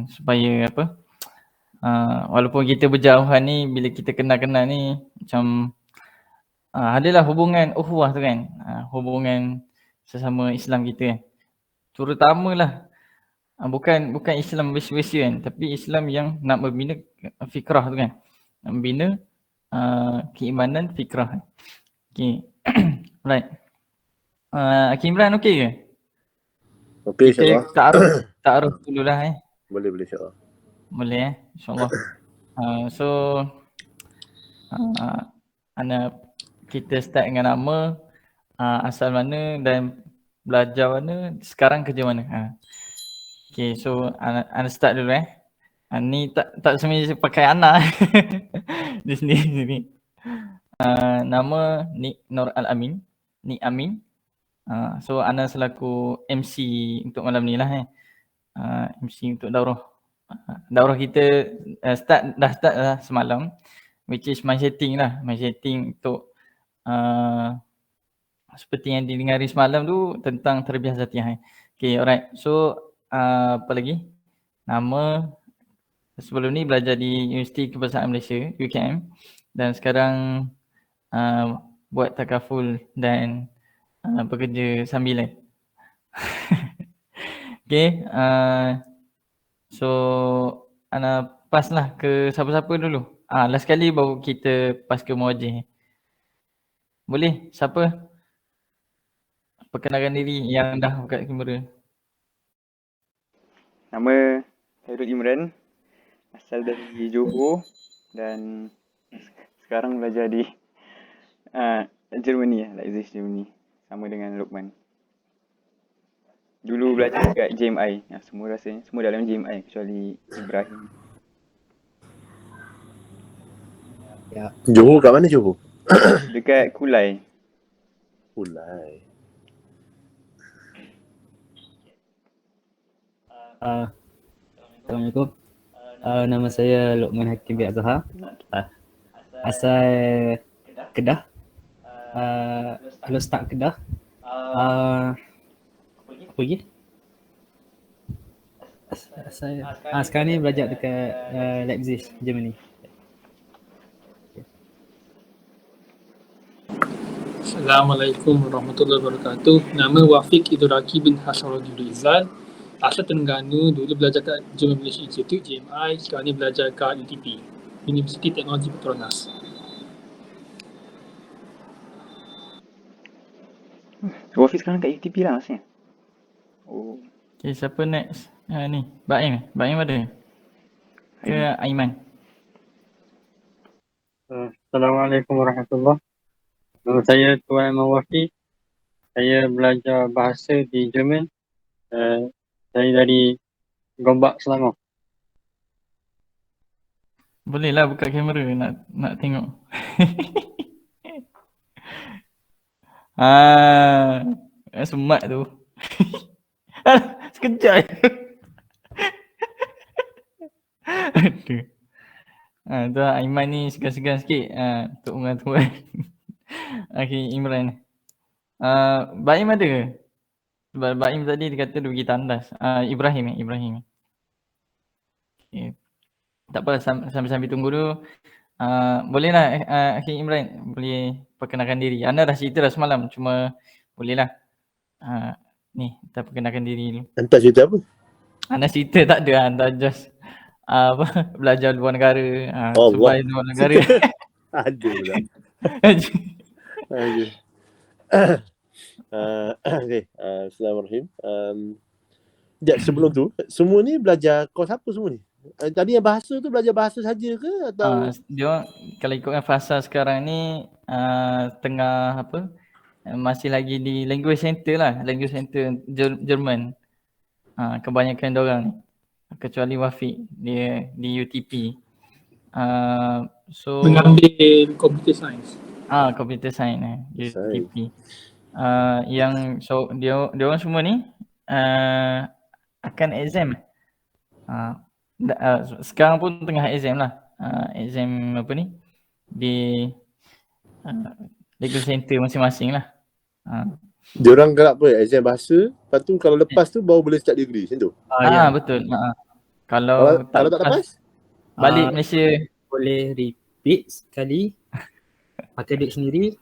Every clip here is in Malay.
supaya apa, walaupun kita berjauhan ni, bila kita kenal-kenal ni macam adalah hubungan ukhuwah tu kan, hubungan sesama Islam kita kan. Terutamalah bukan Islam biasa-biasa kan, tapi Islam yang nak membina fikrah tu kan, nak membina keimanan fikrah. Okay. Right. Hakim Imran okey ke? Okey, insyaAllah. Kita ta'aruf dululah Boleh insyaAllah. Boleh insyaAllah. So kita start dengan nama, asal mana dan belajar mana, sekarang kerja mana. Okay, so Ana start dulu ni tak semestinya pakai Ana di sini. Nama Nik Nur Al-Amin, Nik Amin. So Ana selaku MC untuk malam ni lah MC untuk daurah. Daurah kita dah start semalam, which is my setting untuk seperti yang didengari semalam tu tentang tarbiyah zatiyah. Okay, alright. So apa lagi? Nama, sebelum ni belajar di Universiti Kebangsaan Malaysia, UKM, dan sekarang buat takaful dan bekerja sambilan. Okay, so Ana pass lah ke siapa-siapa dulu. Last kali baru kita pass ke Muwajih. Boleh? Siapa? Perkenalkan diri yang dah buka kamera. Nama Hairul Imran, asal dari Johor dan sekarang belajar di Germany, Leipzig, Germany, sama dengan Luqman. Dulu belajar dekat JMI, semua dalam JMI kecuali Ibrahim. Ya. Johor kat mana Johor? Dekat Kulai. Assalamualaikum. Nama saya Luqman Hakim bin Azhar. Asal Kedah. Kalau start Kedah. Apa lagi? Sekarang ni belajar dekat Leipzig, Germany. Assalamualaikum warahmatullahi wabarakatuh. Nama Wafiq Idraki bin Hasharudin Rizal. Asal Terengganu, dulu belajar kat German Malaysia Institute, JMI. Sekarang ni belajar kat UTP, Universiti Teknologi Petronas. Wafiq sekarang kat UTP lah maksudnya? Okay, siapa next? Ni, Baim ada? Ke Aiman? Assalamualaikum warahmatullahi. Nama saya Tuan Mawafi. Saya belajar bahasa di Jerman. Saya dari Gombak, Selangor. Bolehlah buka kamera nak tengok. Semak tu. Sekejap je. Aduh. Tu Aiman ni segan-segan sikit untuk orang-orang. Okay, Imran. Baim ada ke? Sebab Baim tadi dia kata dia pergi tandas. Ibrahim. Okay. Tak apa, sambil tunggu dulu. Bolehlah Akhil Imran, boleh perkenalkan diri. Anda dah cerita dah semalam, cuma bolehlah. Ni, kita perkenalkan diri dulu. Anda cerita apa? Anda cerita tak ada, anda just belajar luar negara, survive luar negara. Ada pula. Okay, Assalamualaikum. Sebelum tu, semua ni belajar kos apa semua ni? Tadi yang bahasa tu belajar bahasa saja ke atau? Dia kalau ikutkan fasa sekarang ni tengah masih lagi di language center Jerman. Kebanyakan diorang ni. Kecuali Wafiq, dia di UTP. So mengambil computer science. Computer science UTP. Yang so dia orang semua ni akan exam. Sekarang pun tengah exam lah. Exam apa ni di legal center masing-masing lah. Diorang gerak apa? Exam bahasa, lepas tu kalau lepas tu baru boleh start degree macam tu? Betul. Kalau Kalau tak lepas, lepas? balik Ah, Malaysia. boleh repeat sekali, pakai duit sendiri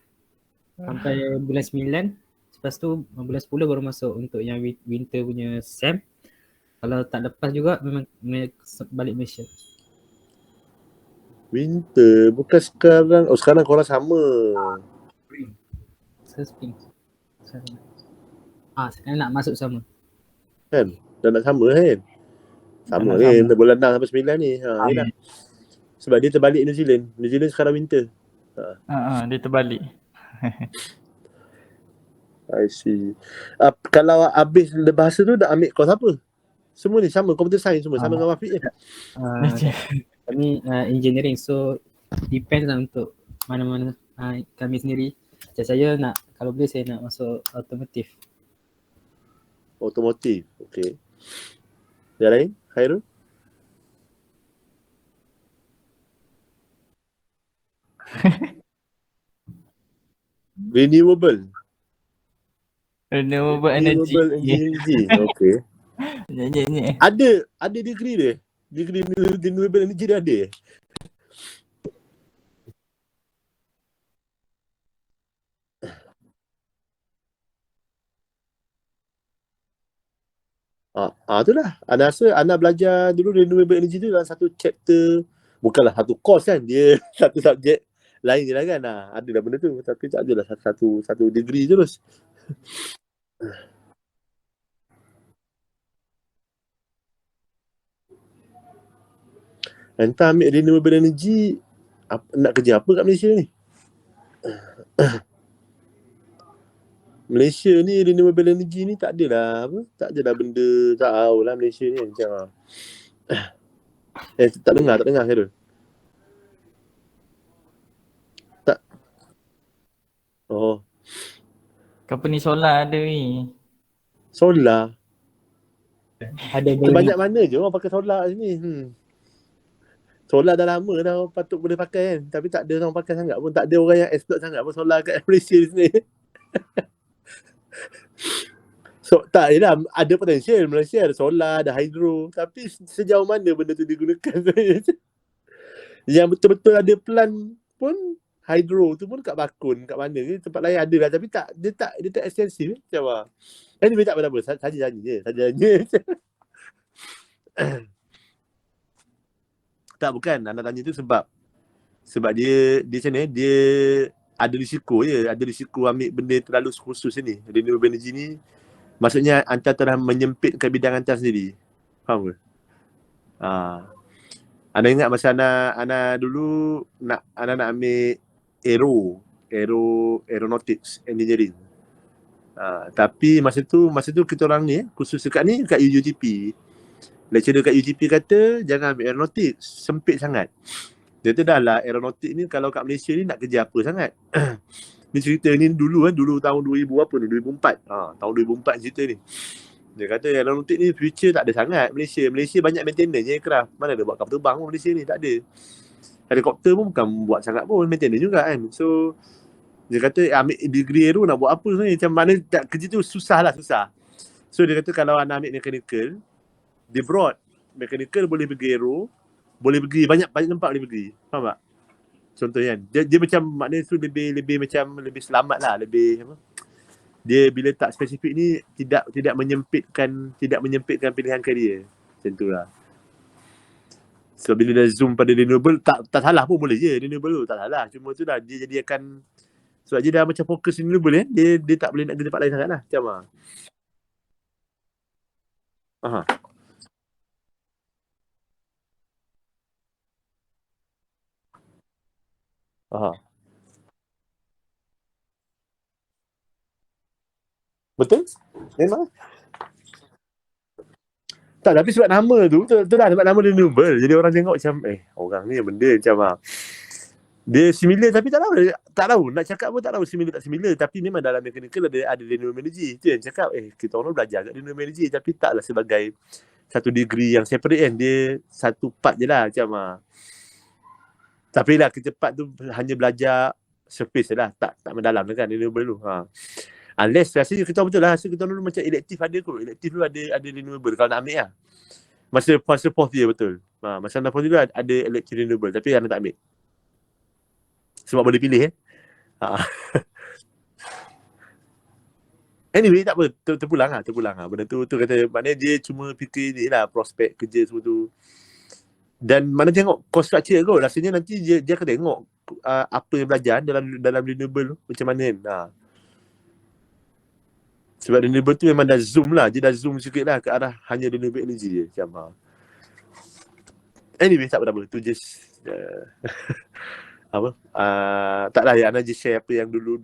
sampai bulan 9. Lepas tu bulan 10 baru masuk untuk yang winter punya SEM. Kalau tak lepas juga memang balik Malaysia. Winter, bukan sekarang. Oh, sekarang korang sama. Spring. Sekarang nak masuk sama. Kan? Dah nak sama kan? Sama nak ni, sama. bulan 6 sampai 9 ni. Yelah. Sebab dia terbalik New Zealand. New Zealand sekarang winter. Dia terbalik. I see. Kalau habis bahasa tu dah ambil course apa? Semua ni sama, computer science semua. Sama dengan Wafiq je. Kami engineering, so depends lah untuk mana-mana kami sendiri. Macam saya nak, kalau boleh saya nak masuk automotive. Otomotif. Okay. Yang lain? Khairul? Renewable Energy. energy. Okay. Nye. Ada degree dia. Degree renewable energy dia ada. Itulah. Ana rasa Ana belajar dulu renewable energy tu dalam satu chapter, bukanlah satu course kan. Dia satu subjek lain je lah kan. Ada dah benda tu. Tapi tak adalah satu degree terus. Entah ambil renewable energy, nak kerja apa kat Malaysia ni? Malaysia ni renewable energy ni tak adalah apa? Tak adalah benda, tak tahulah Malaysia ni macam tak dengar Khairul. Tak. Oh, Company solar ada ni. solar. Ada Banyak mana je orang pakai solar sini. Solar dah lama dah patut boleh pakai kan. Tapi tak ada orang pakai sangat pun. Tak ada orang yang expert sangat pun solar kat Malaysia sini. So tak yelah, ada potensial. Malaysia ada solar, ada hydro. Tapi sejauh mana benda tu digunakan? Yang betul-betul ada plan pun hydro tu pun kat Bakun, kat mana ke tempat lain ada lah. Tapi dia tak ekstensif macam anyway, tak apa-apa. Saja je. Tak, bukan. Anda tanya tu sebab dia macam ni, dia ada risiko je. Ada risiko ambil benda terlalu khusus ni. Renewable energy ni maksudnya anda telah menyempitkan bidang anda sendiri. Faham ke? Anda ingat masa Ana dulu nak ambil aeronautics engineering. Tapi masa tu kita orang ni khusus dekat UTP. Lecturer dekat UTP kata jangan ambil aeronautics, sempit sangat. Dia kata dah lah aeronautik ni kalau kat Malaysia ni nak kerja apa sangat. Ni cerita ni dulu tahun 2000 apa ni, 2004. Tahun 2004 cerita ni. Dia kata aeronautik ni future tak ada sangat Malaysia. Malaysia banyak maintenance je aircraft. Mana ada buat kapal terbang pun Malaysia ni, tak ada. Helikopter pun bukan buat sangat pun, maintenance juga kan. So dia kata ambil degree aero nak buat apa sebenarnya, macam mana kerja tu susah. So dia kata kalau anda ambil mechanical, dia broad. Mechanical boleh pergi aero, boleh pergi banyak tempat boleh pergi. Faham tak? Contohnya kan. Dia macam maknanya tu lebih selamat lah, lebih apa? Dia bila tak spesifik ni tidak menyempitkan pilihan karier. Macam tu lah. So bila dah zoom pada renewable, tak salah pun boleh je renewable tu, tak salah. Cuma tu lah dia jadi akan, sebab dia dah macam fokus renewable dia tak boleh nak ke tempat lain sangat lah. Macam betul? Memang. Tak, tapi sebab nama tu, betul lah, sebab nama renewable. Jadi orang tengok macam, orang ni benda macam dia similar tapi tak tahu. Nak cakap pun tak tahu similar tak similar. Tapi memang dalam mechanical ada renewable energy. Itu yang cakap, kita orang belajar kat renewable energy. Tapi taklah sebagai satu degree yang separate kan. Dia satu part je lah macam Tapi lah kecepat tu hanya belajar surface je lah. Tak mendalam kan renewable tu. Unless rasanya kita betul lah, rasa kita dulu macam elektif ada kot. Elektif tu ada renewable kalau nak ambil lah. Masa fourth year betul. Masa fourth year ada electric renewable tapi Ana tak ambil. Sebab boleh pilih Ha. Anyway, tak apa. Terpulang lah. Benda tu kata, maknanya dia cuma fikir ni lah, prospek kerja semua tu. Dan mana tengok cost structure kot. Rasanya nanti dia akan tengok apa yang belajar dalam renewable tu, macam mana kan. Sebab renewable tu memang dah zoom lah. Dia dah zoom sikit lah ke arah hanya renewable energy je. Macam anyway, tak apa. Tu just taklah ya, Ana just share apa yang dulu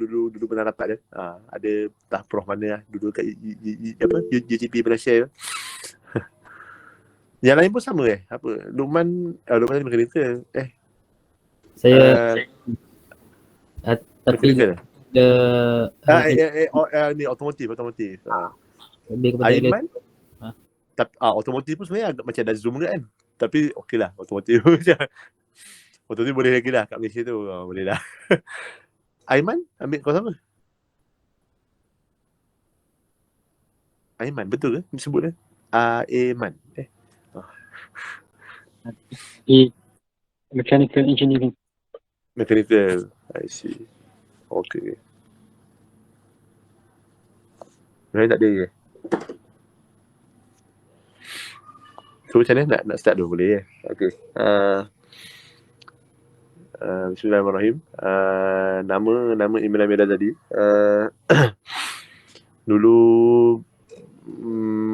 pernah dapat ada entah prof mana lah dulu kat UTP pernah share. Yang lain pun sama Luqman ni mechanical Saya tapi mechanical ni otomotif lebih kepada Aiman otomotif pun sebenarnya agak macam dah zoom kan, tapi okey lah otomotif otomotif boleh lagi lah kat Malaysia tu, boleh lah. Aiman ambil kau sama? Aiman betul ke disebut dia? Aiman Mechanical engineering. Mechanical, I see. Okay. Lain tak ada ke? So macam mana nak start dulu boleh Okay. Bismillahirrahmanirrahim. Nama Imran Amir Razali. Dulu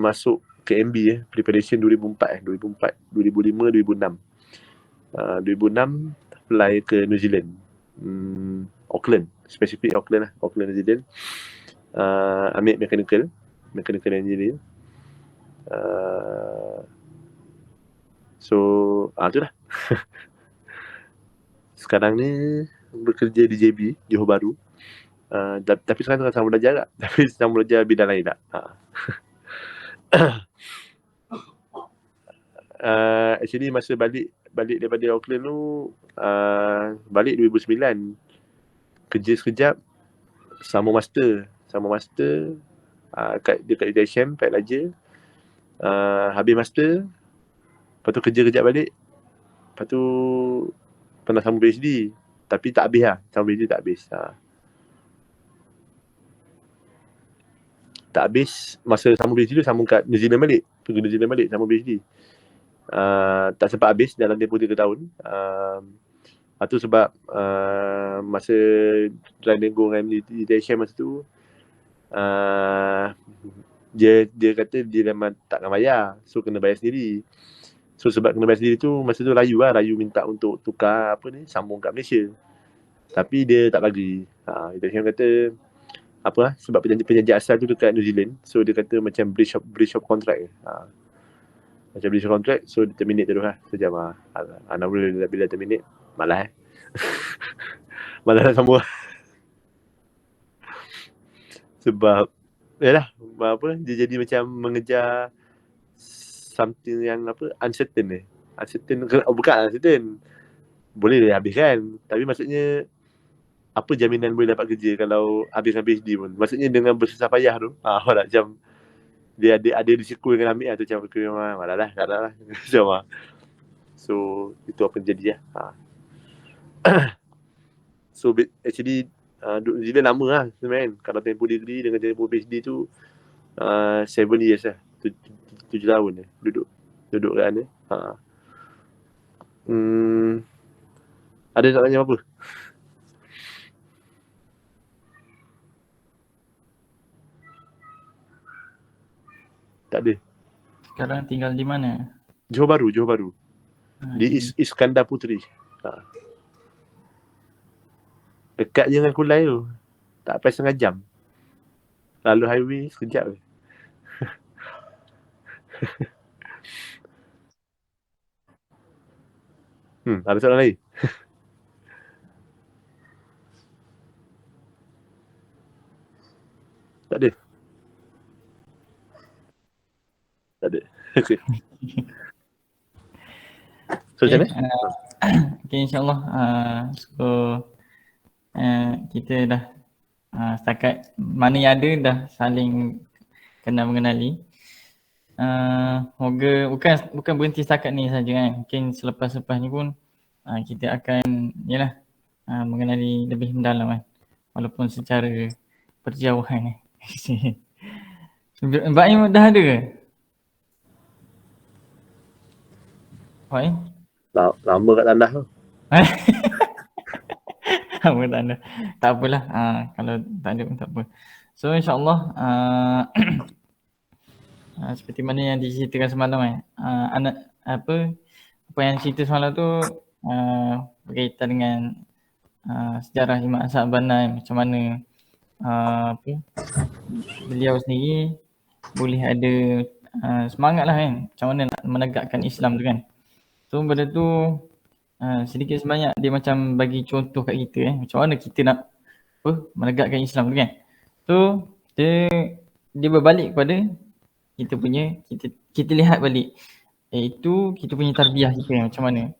masuk KMB preparation 2004 2005 2006 apply ke New Zealand, Auckland, spesifik Auckland New Zealand. Ambil mechanical engineering. So tu lah. Sekarang ni bekerja di JB Johor Bahru. Tapi sekarang tengah sama belajar tak? Tapi sama belajar bidang lain tak? Actually masa balik daripada Auckland tu, balik 2009, kerja sekejap, sama master dekat UTM Pak Raja. Habis master, lepas tu kerja kejap balik, lepas tu pernah sambung PhD tapi tak habis sambung PhD tak habis. Tak habis masa sambung PhD tu, sambung kat New Zealand balik, pergi New Zealand balik sambung PhD. Tak sempat habis dalam tempoh 3 tahun. Lepas tu sebab masa try nego dengan UTM masa tu, dia kata dia memang tak akan bayar, so kena bayar sendiri. So sebab kena bayar sendiri tu, masa tu Rayu minta untuk tukar sambung kat Malaysia, tapi dia tak bagi. UTM kata sebab perjanjian asal tu dekat New Zealand, so dia kata macam breach of contract. Macam breach of contract, so dia terminate terus sejam. Anak bila terminate, malas malas nak sambung. Sebab dia jadi macam mengejar something yang uncertain. Bukan uncertain, boleh dia habiskan, tapi maksudnya apa jaminan boleh dapat kerja kalau habiskan PhD pun. Maksudnya dengan bersusah payah tu, macam dia ada risiko dengan ambil tu, macam aku memang malah macam so itu apa yang jadi So actually duduk New Zealand lama sebenarnya. Kalau tempoh degree dengan tempoh PhD tu 7 years 7 tahun duduk kat sana. Ada nak tanya apa? Tak ada. Sekarang tinggal di mana? Johor Bahru. Di Iskandar Puteri. Dekat je dengan Kulai tu. Tak sampai setengah jam. Lalu highway sekejap je. Ada soalan lain? Tak ada. Okay. So macam mana? Okay, insyaAllah. So kita dah setakat mana yang ada dah saling kenal mengenali. Moga bukan berhenti setakat ni saja kan. Mungkin selepas ni pun kita akan mengenali lebih mendalam kan. Walaupun secara perjauhan Mbak Im dah ada ke? Mbak Im? Lama kat tandas tu. Apa tak ada. Tak apalah. Kalau tak ada pun tak apa. So insyaAllah seperti mana yang diceritakan semalam apa yang cerita semalam tu berkaitan dengan sejarah Imam As'ad Banna, macam mana beliau sendiri boleh ada semangat lah kan, macam mana nak menegakkan Islam tu kan. So benda tu sedikit sebanyak dia macam bagi contoh kat kita macam mana kita nak menegakkan Islam tu kan. So dia berbalik kepada kita lihat balik, iaitu kita punya tarbiyah kita macam mana,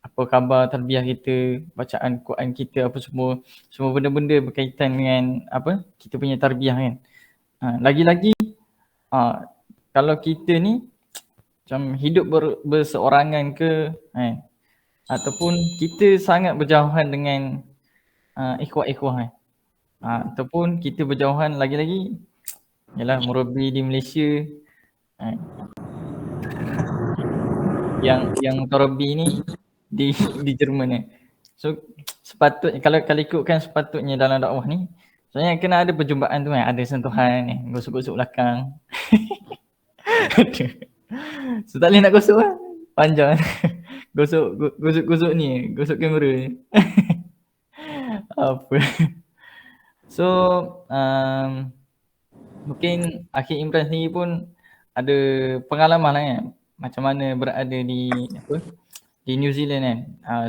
apa khabar tarbiyah kita, bacaan Quran kita, apa semua benda-benda berkaitan dengan apa kita punya tarbiyah kan. Lagi-lagi kalau kita ni macam hidup berseorangan ke ataupun kita sangat berjauhan dengan ikhwah-ikhwah ataupun kita berjauhan lagi-lagi ialah murabi di Malaysia yang tarabi ni di Jerman ni. So sepatutnya kalau ikutkan sepatutnya dalam dakwah ni sebenarnya kena ada perjumpaan tu ada sentuhan gosok-gosok belakang. So tak boleh nak gosok panjang. Gosok ni, gosok kamera ni. Apa. So mungkin Akhil Imran sendiri pun ada pengalaman lah kan, macam mana berada di New Zealand kan.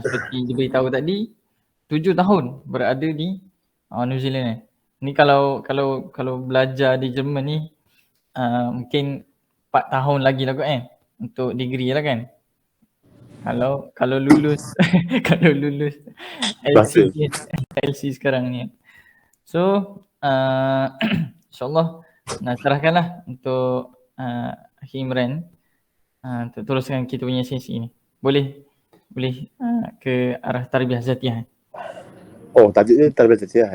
Seperti diberitahu tadi 7 tahun berada di New Zealand kan. Ni kalau belajar di Jerman ni mungkin 4 tahun lagi lah kot kan untuk degree lah kan. Kalau lulus kalau lulus LC sekarang ni. So insyaAllah nak serahkanlah untuk Akhil Imran untuk teruskan kita punya sesi ni. Boleh ke arah tarbiyah zatiah. Oh, tajuknya tarbiyah zatiah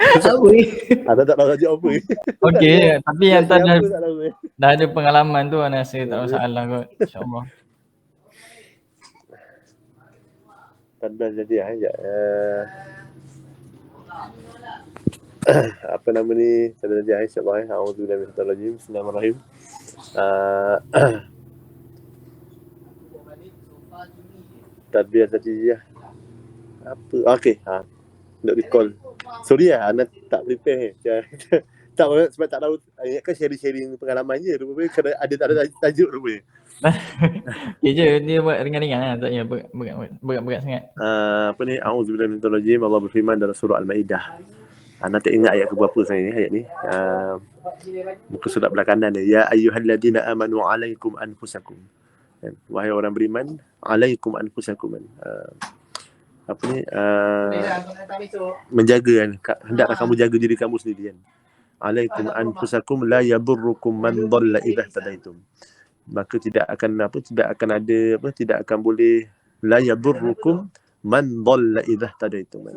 Apa ni? Ada tak tahu tajuk apa ni? Okey, tapi yang tak dah ada pengalaman tu Ana rasa tak masalah kot, insya-Allah. Tarbiyah zatiah apa nama ni? Tarbiyah zatiah insya-Allah. A'udzubillahi minasyaitanir rajim. Bismillahirrahmanirrahim. Tarbiyah zatiah apa? Okey, nak recall. Sorry Ana tak prepare. Tak sebab tak tahu, ingatkan sharing pengalaman je. Rupanya kena ada tajuk rupanya. Okay je, dia buat ringan-ringan tak payah berat sangat. Apa ni? A'udzubillahi minasyaitanir rajim. Allah berfirman dalam surah Al-Maidah. Ana tak ingat ayat ke berapa sebenarnya ni ayat ni. Muka surat belah kanan dia. Ya ayyuhalladzina amanu alaikum anfusakum. Wahai orang beriman, alaikum anfusakum. Apa ni? Menjaga kan. Hendaklah kamu jaga diri kamu sendiri kan. Alaikum anfusakum la yadurrukum man dhalla idza tadaitum. Maka tidak akan boleh la yadurrukum man dhalla idza tadaitum.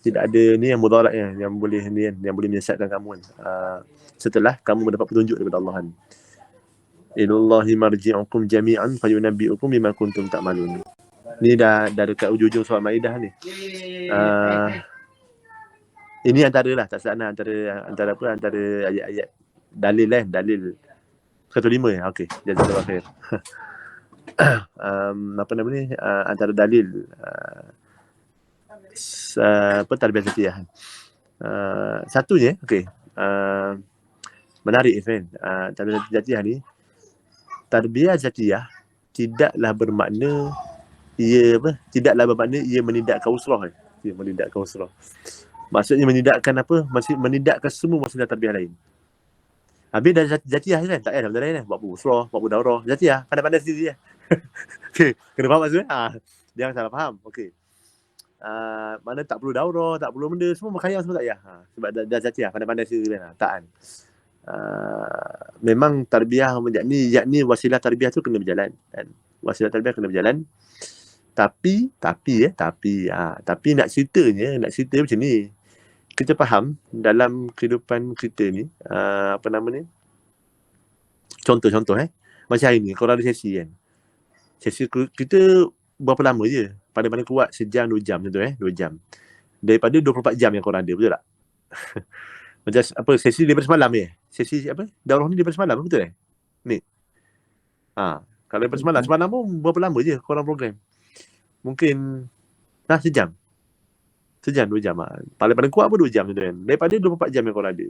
Tidak ada ni yang mudarat yang boleh menyesatkan kamu kan. Setelah kamu mendapat petunjuk daripada Allah kan. Ilallahi marji'ukum jami'an fayunabbi'ukum bima kuntum ta'malun. Ni dah dekat ujung-ujung surah Maidah ni. Ini antara ayat-ayat dalil 105 okey, jazakallahu khair. Apa nama ni? Antara dalil tarbiyah zatiah. Satunya okey. Menarik kan. Tarbiyah zatiah ni, tarbiyah zatiah tidaklah bermakna ia menidakkan usrah kan. Ia menidakkan usrah. Maksudnya menidakkan apa? Menidakkan semua masalah tarbiyah lain. Habis dah zatiah kan? Tak payah benda lain buat usrah, buat daurah. Zatiah, pandai-pandai sendiri Okey, kena faham maksudnya? Jangan salah faham. Okey. Mana tak perlu daurah, tak perlu benda, semua berkhayal semua tak payah. Sebab dah zatiah, pandai-pandai sendiri kan. Tak kan. memang tarbiyah yakni wasilah tarbiyah tu kena berjalan kan. Wasilah tarbiyah kena berjalan. Tapi nak cerita macam ni. Kita faham dalam kehidupan kita ni, contoh macam hari ni korang ada sesi kan. Sesi kita berapa lama je? Paling kuat sejam 2 jam contoh 2 jam. Daripada 24 jam yang korang ada, betul tak? Macam apa sesi daripada semalam Sesi apa? Daurah ni daripada semalam betul Ni. Kalau daripada semalam pun berapa lama je korang program? Mungkin sejam. Sejam 2 jam. Paling kuat pun 2 jam tu kan. Daripada 24 jam yang korang ada.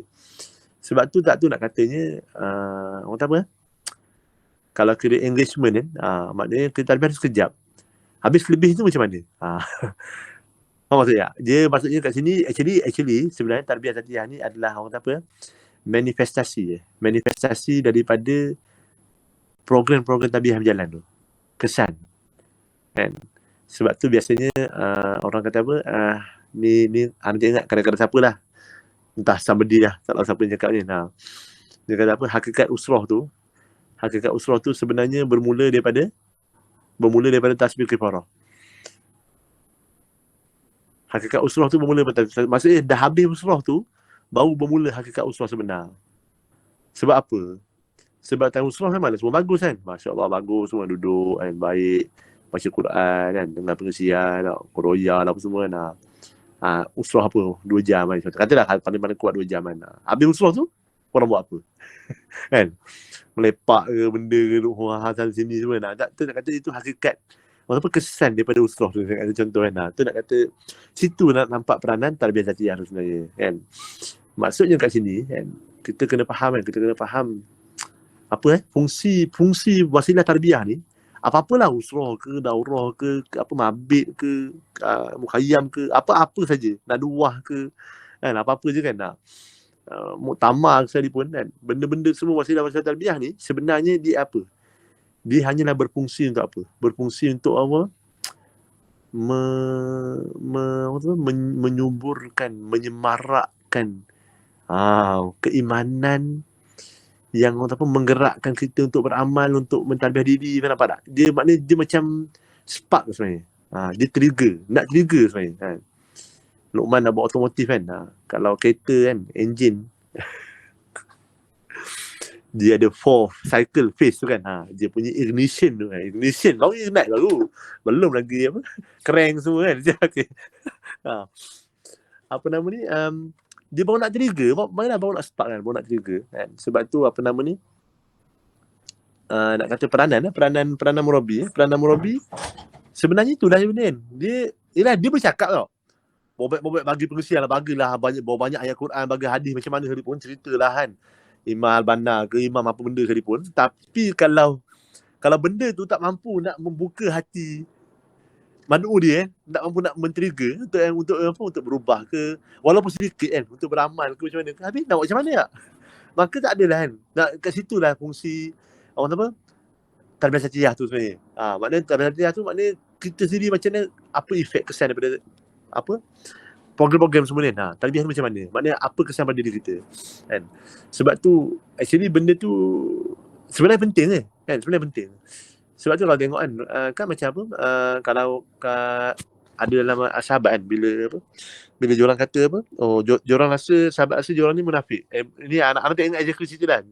Sebab tu nak katanya orang kata apa? Kalau kira engagement kan, maknanya kita tarbiyah sekejap. Habis lebih tu macam mana? Apa maksudnya? Maksudnya kat sini actually sebenarnya tarbiyah zatiyah ni adalah orang kata apa? Manifestasi daripada program-program tarbiyah berjalan tu. Kesan. Kan? Sebab tu biasanya orang kata apa? Ni nanti ingat kadang-kadang siapa lah. Entah somebody lah. Tak tahu siapa yang cakap ni. Dia kata apa? Hakikat usrah tu sebenarnya bermula daripada tasbih kifarah. Hakikat usrah tu bermula maksudnya dah habis usrah tu baru bermula hakikat usrah sebenar. Sebab apa? Sebab time usrah memang semua bagus kan. Masya-Allah bagus, semua duduk kan baik, baca Quran kan, dengar pengajian, qoroyah apa semua kan. Usrah apa? 2 jam kan. Katalah paling kuat 2 jam kan. Habis usrah tu korang buat apa? Kan? Melepak ke benda ke duduk sana sini semua nak kata itu hakikat apa kesan daripada usrah tu kata contoh kan. Tu nak kata situ nak nampak peranan tarbiyah zatiyah tu sebenarnya kan. Maksudnya kat sini kan kita kena faham apa fungsi wasilah tarbiyah ni apa-apalah usrah ke daurah ke apa mabit ke mukhayyam ke apa-apa saja naduah ke kan apa-apa je kan muktamar sekalipun kan benda-benda semua wasilah tarbiyah ni sebenarnya dia apa? Dia hanyalah berfungsi untuk apa? Berfungsi untuk apa? Menyuburkan, menyemarakkan keimanan yang menggerakkan kita untuk beramal, untuk mentarbiyah diri, nampak tak? Dia maknanya dia macam spark sebenarnya. Dia nak trigger sebenarnya kan. Luqman nak buat otomotif kan. Kalau kereta kan, enjin dia ada 4 cycle phase tu kan. Dia punya ignition tu kan. Ignition baru ignite baru. Belum lagi apa? Crank semua kan. Okay. Apa nama ni? Dia baru nak trigger. Baru nak spark kan. Baru nak trigger kan. Sebab tu apa nama ni? Nak kata peranan murabi. Peranan murabi sebenarnya itulah benda kan. Dia bercakap tau. Bobek bagi pengusian lah. Bagilah banyak ayat Quran. Bagi hadis macam mana sekalipun. Ceritalah kan. Imam Al-Banna ke imam apa benda sekalipun. Tapi kalau benda tu tak mampu nak membuka hati mad'u dia tak mampu nak men-trigger untuk berubah ke walaupun sedikit kan untuk beramal ke macam mana. Habis nak buat macam mana tak? Maka tak adalah kan. Kat situlah fungsi tarbiyah zatiyah tu sebenarnya. Maknanya tarbiyah zatiyah tu maknanya kita sendiri macam mana apa efek kesan daripada program-program semua ni. Tarbiyah tu macam mana? Maknanya apa kesan pada diri kita kan. Sebab tu actually benda tu sebenarnya penting kan. Sebenarnya penting. Sebab tu kalau tengok kan macam apa kalau ada dalam sahabat kan bila diorang kata apa diorang rasa sahabat rasa diorang ni munafik. Ini anak-anak tak ingat aja cerita kan.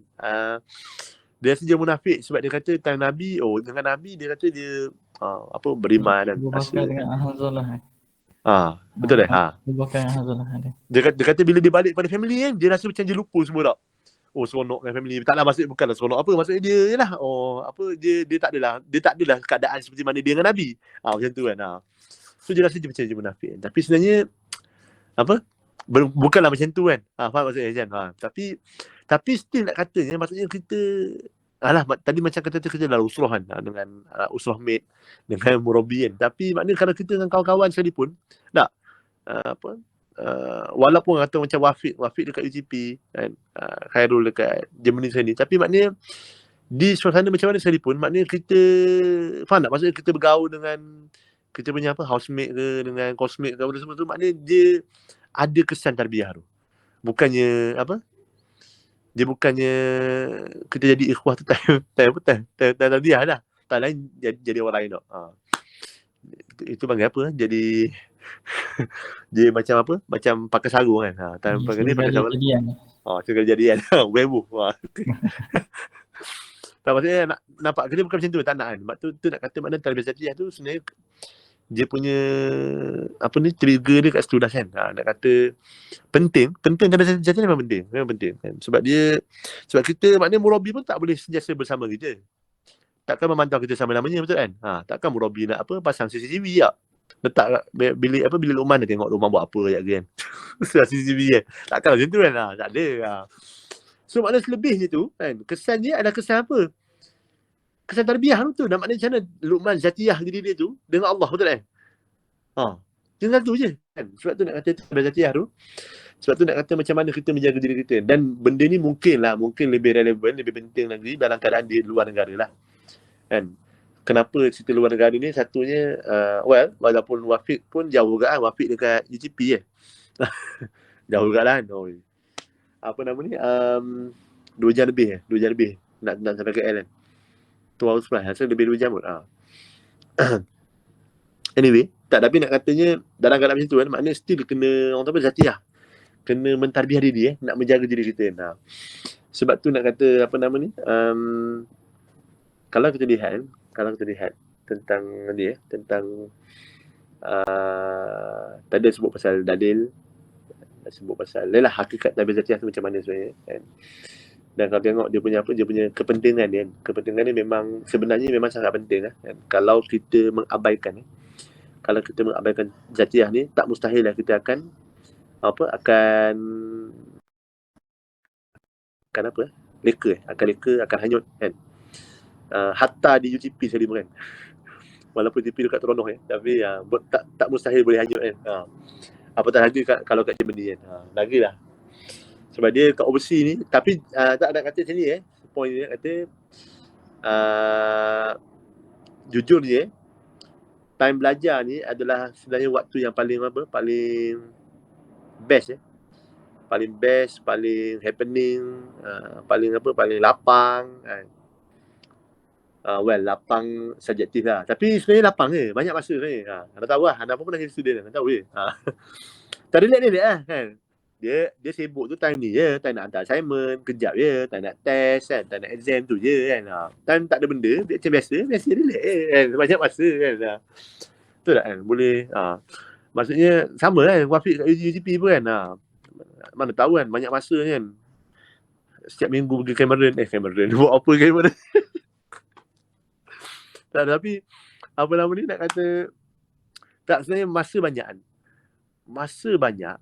Dia rasa dia munafik sebab dia kata time Nabi dengan Nabi dia kata dia beriman dan rasa dengan Alhamdulillah. Betul Bukan Alhamdulillah ada. Dia kata bila dia balik pada family kan dia rasa macam dia lupa semua tak. Seronok dengan family. Taklah maksud bukanlah seronok apa. Maksudnya dia yalah dia tak adalah keadaan seperti mana dia dengan Nabi. Macam tu kan. So dia rasa dia macam dia munafik. Tapi sebenarnya bukanlah macam tu kan. Faham maksudnya kan. Tapi still nak katanya maksudnya kita tadi macam kata kita dah usrah kan dengan usrah mate dengan murabi kan. Tapi maknanya kalau kita dengan kawan-kawan sekalipun tak walaupun kata macam Wafiq dekat UTP kan, Khairul dekat Germany sini, tapi maknanya di suasana macam mana sekalipun maknanya kita faham tak maksudnya kita bergaul dengan kita punya housemate ke dengan cosmate ke apa semua tu maknanya dia ada kesan tarbiyah tu. Bukannya dia bukannya kita jadi ikhwah tu time dia dah. Tak lain jadi orang lain tau. Itu panggil apa? Jadi dia macam apa? Macam pakai sarung kan. Time panggil ni pakai sarung. Segala jadian. Werewolf. Tak, maksudnya nampak kerja bukan macam tu, tak nak kan. Tu nak kata makna tarbiyah zatiyah tu sebenarnya dia punya trigger dia kat situ dah kan. Nak kata penting tarbiyah zatiyah memang penting kan. Sebab kita maknanya murabi pun tak boleh sentiasa bersama kita. Takkan memantau kita sama-lamanya, betul kan? Takkan murabi nak pasang CCTV tak. Letak bilik Luqman dia tengok Luqman buat apa ayat kan. CCTV kan. Takkan macam tu kan. Tak ada. So maknanya selebihnya tu kan, kesan dia adalah kesan apa? Kesan tarbiyah tu. Dan maknanya macam mana Luqman zatiyah diri dia tu dengan Allah, betul kan? Tinggal tu je kan. Sebab tu nak kata tarbiyah zatiyah tu. Sebab tu nak kata macam mana kita menjaga diri kita. Dan benda ni mungkin lebih relevan, lebih penting lagi dalam keadaan di luar negara lah. Kan? Kenapa cerita luar negara ni? Satunya, walaupun Wafiq pun jauh juga kan. Wafiq dekat UTP je. Jauh juga lah kan. Apa nama ni? 2 jam lebih. Nak sampai KL kan. 2 hours plus. Rasa lebih 2 jam pun. Anyway, tapi nak katanya dalam keadaan macam tu kan, maknanya still kena orang tahu zatiyah. Kena mentarbiah diri nak menjaga diri kita. Sebab tu nak kata apa nama ni? Kalau kita lihat tentang dia, tentang tadi sebut pasal dalil, sebut pasal hakikat tarbiyah zatiyah tu macam mana sebenarnya kan. Dan kalau tengok dia punya kepentingan dia, kepentingan ni memang sebenarnya memang sangat penting kan. Kalau kita mengabaikan zatiyah ni, tak mustahil lah kita akan leka, akan hanyut kan. Hatta di UTP sekali kan. Walaupun UTP dekat Terengganu tapi tak mustahil boleh hanyut kan. Apatah lagi kalau kat Germany kan. Lagilah. Sebab dia kat overseas ni, tapi tak ada kata macam ni point dia kata jujur je time belajar ni adalah sebenarnya waktu yang paling best paling happening, paling lapang kan. Lapang subjektif lah. Tapi sebenarnya lapang je. Banyak masa sebenarnya. Anda tahu lah. Anda pun pernah jadi student. Anda tahu je. Tak relax lah kan. Dia sibuk tu time ni je. Time nak hantar assignment. Kejap je. Time nak test kan. Time nak exam tu je kan. Time tak ada benda. Dia macam biasa relax kan. Banyak masa kan. Betul tak kan. Boleh. Maksudnya sama kan. Wafiq kat UGP pun kan. Mana tahu kan. Banyak masa kan. Setiap minggu pergi Cameron. Buat apa Cameron? Tak, tapi apa nama ni nak kata tak, sebenarnya masa banyak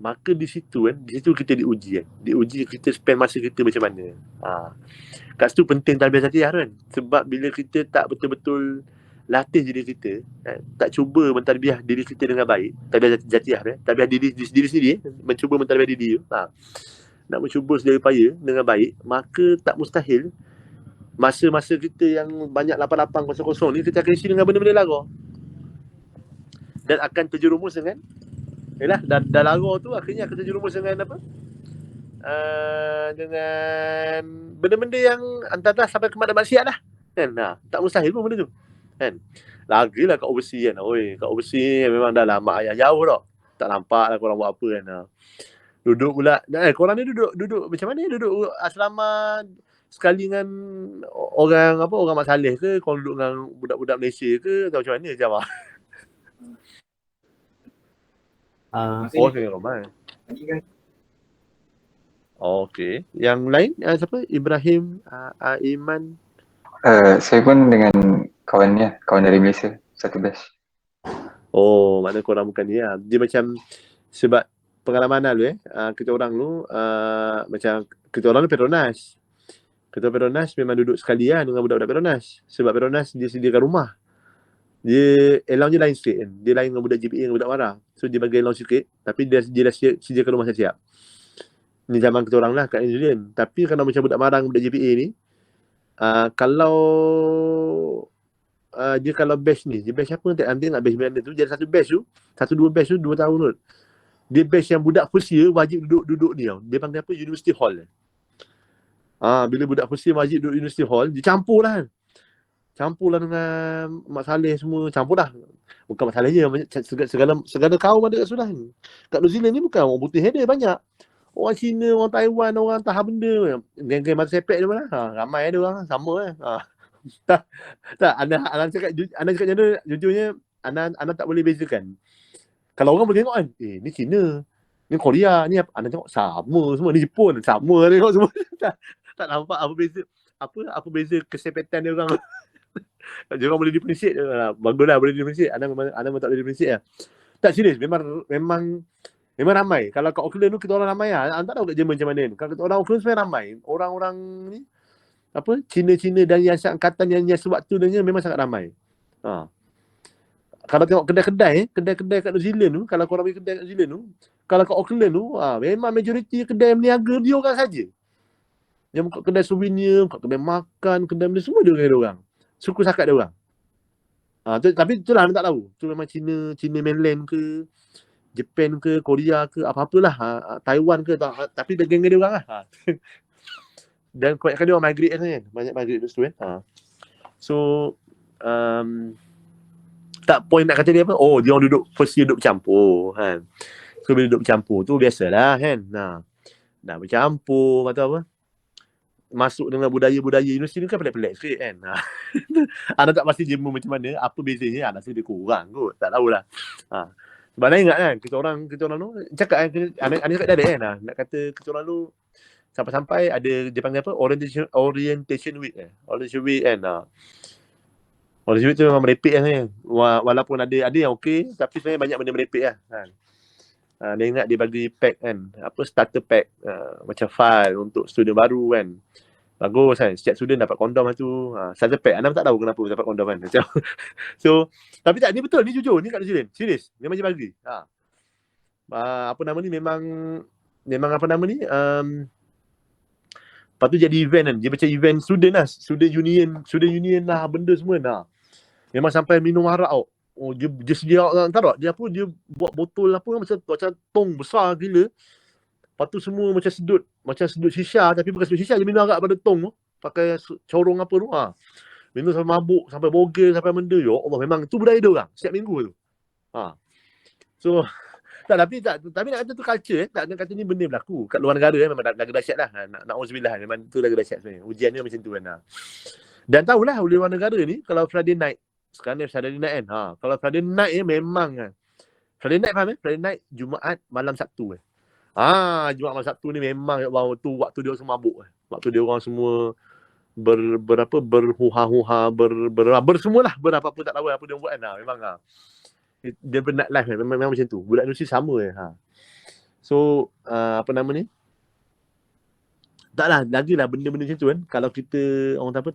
maka di situ kita diuji kan. Diuji kita spend masa kita macam mana. Kat situ penting tarbiyah zatiyah kan. Sebab bila kita tak betul-betul latih diri kita kan, tak cuba mentarbiah diri kita dengan baik, tarbiyah zatiyah tarbiyah diri sendiri mencuba mentarbiah diri nak mencuba sedaya upaya dengan baik, maka tak mustahil masa-masa kita yang banyak lapang-lapang kosong-kosong ni kita akan isi dengan benda-benda lara. Dan akan terjerumus dengan dah lara tu akhirnya akan terjerumus dengan apa? Dengan benda-benda yang antara sampai ke maksiat lah. Kan? Tak mustahil pun benda tu. Kan? Lagilah kat overseas kan. Kat overseas memang dah lama ayah jauh tau. Tak nampak lah korang buat apa kan. Duduk pula. Korang ni duduk macam mana? Duduk asrama sekali dengan orang Mat Saleh ke, kau duduk dengan budak-budak Malaysia ke, atau macam mana Jawab? Saya ramai. Okey. Yang lain siapa? Ibrahim, Aiman. Saya pun dengan kawan dari Malaysia, satu batch. Maknanya korang bukan ni lah. Dia macam sebab pengalaman dulu kita orang dulu macam kita orang ni Petronas. Ketua Petronas memang duduk sekali dengan budak-budak Petronas. Sebab Petronas dia sediakan rumah. Dia allowance dia lain sikit kan. Dia lain dengan budak GPA dengan budak Mara. So dia bagi allowance sikit. Tapi dia dah sediakan rumah siap-siap. Ni zaman kita orang lah kat New Zealand. Tapi kalau macam budak Mara dengan budak GPA ni, kalau dia kalau batch ni, dia batch apa nanti nak batch mana tu, jadi satu batch tu, 1-2 batch tu 2 tahun tu. Dia batch yang budak first year wajib duduk ni tau. Dia panggil apa? University Hall. Bila budak Persia wajib duduk University Hall, dia campur lah dengan Mak Saleh semua, campur dah. Bukan Mak Saleh je, segala kaum ada kat Sudan. Kat New Zealand ni bukan orang putih ada banyak. Orang Cina, orang Taiwan, orang entah benda. Geng-geng mata sepek dia mana? Ramai ada orang sama tak Anan cakap macam mana, jujurnya Anan tak boleh bezakan. Kalau orang boleh tengok kan, ni Cina, ni Korea, ni apa? Anan tengok sama semua, ni Jepun sama tengok semua. tak nampak apa beza kesepetan dia orang. Dia orang boleh differentiate. Baguslah boleh differentiate. Anan memang tak boleh differentiate lah. Tak, serius, memang ramai. Kalau kat Auckland tu kita orang ramai lah. Anan tak tahu kat Jerman macam mana. Kalau kat orang Auckland sebenarnya ramai. Orang-orang ni Cina-Cina dan yang angkatan yang sewaktu dia memang sangat ramai. Kalau tengok kedai-kedai kat New Zealand tu, kalau korang pergi kedai kat New Zealand tu, kalau kat Auckland tu, memang majoriti kedai yang berniaga dia orang saja. Yang buka kedai souvenir, buka kedai makan, kedai benda semua dia orang. Suku sakat dia orang. Tapi itulah Anda tak tahu. Tu memang Cina mainland ke, Japan ke, Korea ke, apa-apalah, Taiwan ke, tapi dia geng dia orang lah. Dan kebanyakan dia orang migrate kan. Banyak migrate tu kan. So tak point nak kata dia apa, dia orang duduk first year duduk bercampur kan. So bila duduk bercampur tu biasalah kan. Dah bercampur atau apa, masuk dengan budaya-budaya universiti ni kan pelik-pelik sikit kan. Anda tak pasti Jerman macam mana, apa bezanya, rasa dia kurang kot, tak tahulah. Sebab anda ingat kan, kita orang tu cakap kan, anda cakap dah kan, nak kata kita orang tu sampai-sampai ada dia panggil apa, orientation week kan. Orientation week tu memang merepek kan. Walaupun ada yang okey, tapi sebenarnya banyak benda merepek lah kan. Dia ingat dia bagi pack kan, starter pack, macam file untuk student baru kan. Bagus kan, setiap student dapat kondom lah tu. Starter pack, anda tak tahu kenapa dapat kondom kan. So, tapi tak, ni betul, ni jujur, ni kat New Zealand, serius, memang dia bagi. Memang apa nama ni, lepas tu jadi event kan, dia macam event student lah, student union lah, benda semua lah. Memang sampai minum arak tau. Dia sedia tak, dia buat botol macam tong besar gila. Lepas tu semua macam sedut shisha, tapi bukan sedut shisha, dia minum arak pada tong tu, pakai corong apa tu. Minum sampai mabuk, sampai bogel, sampai benda. Ya Allah, memang tu budaya dia orang setiap minggu tu. So tapi nak kata tu culture tak nak kata ni benda berlaku kat luar negara memang dah dahsyat lah. Nak auzubillah, memang tu dah dahsyat sebenarnya. Ujian dia macam tu kan. Dan tahulah luar negara ni kalau Friday night, sekarang ni Friday night kan. Kalau Friday night memang kan. Friday night faham Friday night Jumaat malam Sabtu Jumaat malam Sabtu ni memang tu waktu dia orang semua mabuk. Waktu dia orang semua berhuha-huha, bersemualah, berapa-apa tak tahu apa dia buat kan. Memang dia night life memang macam tu. Budak Indonesia sama So apa nama ni, taklah lagilah benda-benda macam tu kan. Kalau kita orang kata apa,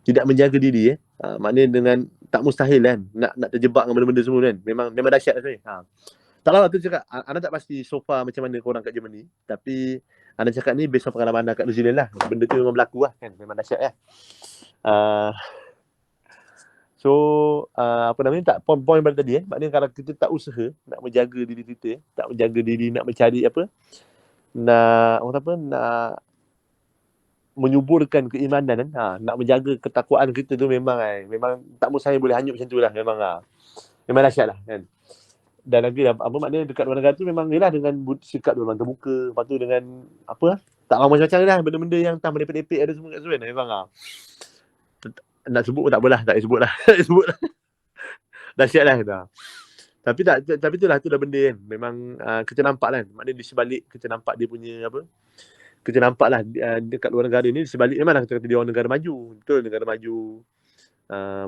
tidak menjaga diri maknanya dengan tak mustahil kan nak terjebak dengan benda-benda semua kan. Memang dahsyat sebenarnya. Tak tahu tu cakap, anda tak pasti so far macam mana korang kat Germany, tapi anda cakap ni based on pengalaman anda kat New Zealand lah. Benda tu memang berlaku lah kan. Memang dahsyat ya. So apa namanya, tak point pada tadi maknanya kalau kita tak usaha nak menjaga diri kita, tak menjaga diri nak mencari nak menyuburkan keimanan nak menjaga ketakwaan kita tu memang tak mustahil boleh hanyut macam tu lah. Memang dahsyat lah kan. Dan lagi apa maknanya dekat luar negara tu memang ialah dengan sikap dia orang terbuka, lepas tu dengan tak macam-macam lah benda-benda yang tak merepek-repek ada semua kat sana memang nak sebut pun tak apalah, tak sebut lah. Dahsyat lah kita. Tapi itulah benda kan. Memang kita nampak lah. Maknanya di sebalik kita nampak dia punya kita nampak lah dekat luar negara ni, di sebalik memang lah kita kata dia orang negara maju. Betul, negara maju.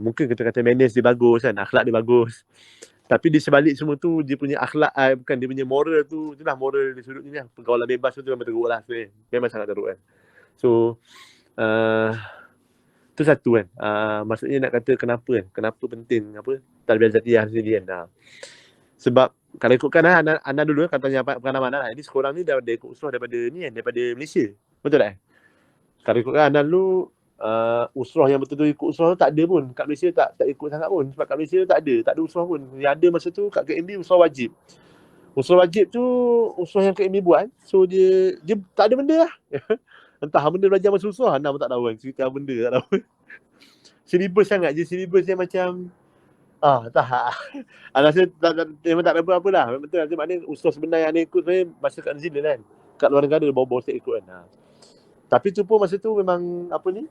Mungkin kita kata manners dia bagus kan, akhlak dia bagus. Tapi di sebalik semua tu dia punya akhlak, bukan dia punya moral tu, itulah moral di sudut ni lah. Pergaulan bebas tu memang teruk lah sebenarnya. Memang sangat teruk kan. So tu satu kan. Maksudnya nak kata kenapa penting tarbiyah zatiyah sendiri kan. Sebab kalau ikutkan anda dulu katanya pengalaman ini sekorang ni dah ikut usrah daripada Malaysia. Betul tak? Kalau ikutkan anda dulu usrah yang betul-betul ikut usrah tu tak ada pun. Kat Malaysia tak ikut sangat pun. Sebab kat Malaysia tak ada usrah pun. Yang ada masa tu kat KMB usrah wajib. Usrah wajib tu usrah yang KMB buat. So dia tak ada benda lah. Entah benda belajar macam susah, Ana pun tak tahu kan. Cerita benda tak tahu. Syllabus sangat je, syllabus yang macam tak. Ana rasa memang tak ada apa-apa lah. Betul lah. Maknanya usaha sebenar yang Ana ikut sebenarnya masa kat New Zealand kan. Kat luar negara baru-baru saya ikut kan. Tapi tu pun masa tu memang apa ni?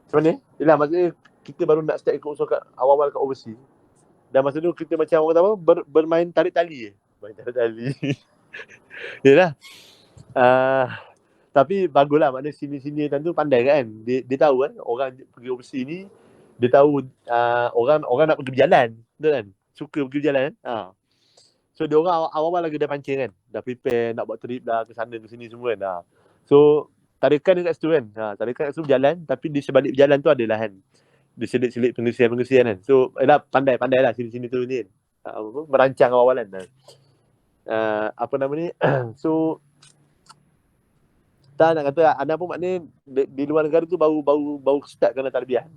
Macam mana? Yelah maksudnya kita baru nak start ikut usaha kat awal-awal kat overseas. Dan masa tu kita macam orang kata apa? Bermain tarik tali je. Main tarik tali. Yelah. Tapi baguslah, maknanya senior-senior tu pandai kan. Dia tahu kan orang pergi overseas ni, dia tahu orang nak pergi berjalan, betul kan? Suka pergi berjalan kan. So dia orang awal-awal lagi dah pancing kan. Dah prepare nak buat trip dah ke sana ke sini semua kan. So tarikan dekat situ kan. Tarikan kat situ berjalan, tapi di sebalik berjalan tu adalah kan. Dia selit-selit pengesian kan. So pandai lah sini-sini tu ni kan. Merancang awal-awalan kan. Apa nama ni? So tak nak kata Ana pun maknanya di luar negara tu baru start kena tarbiyah.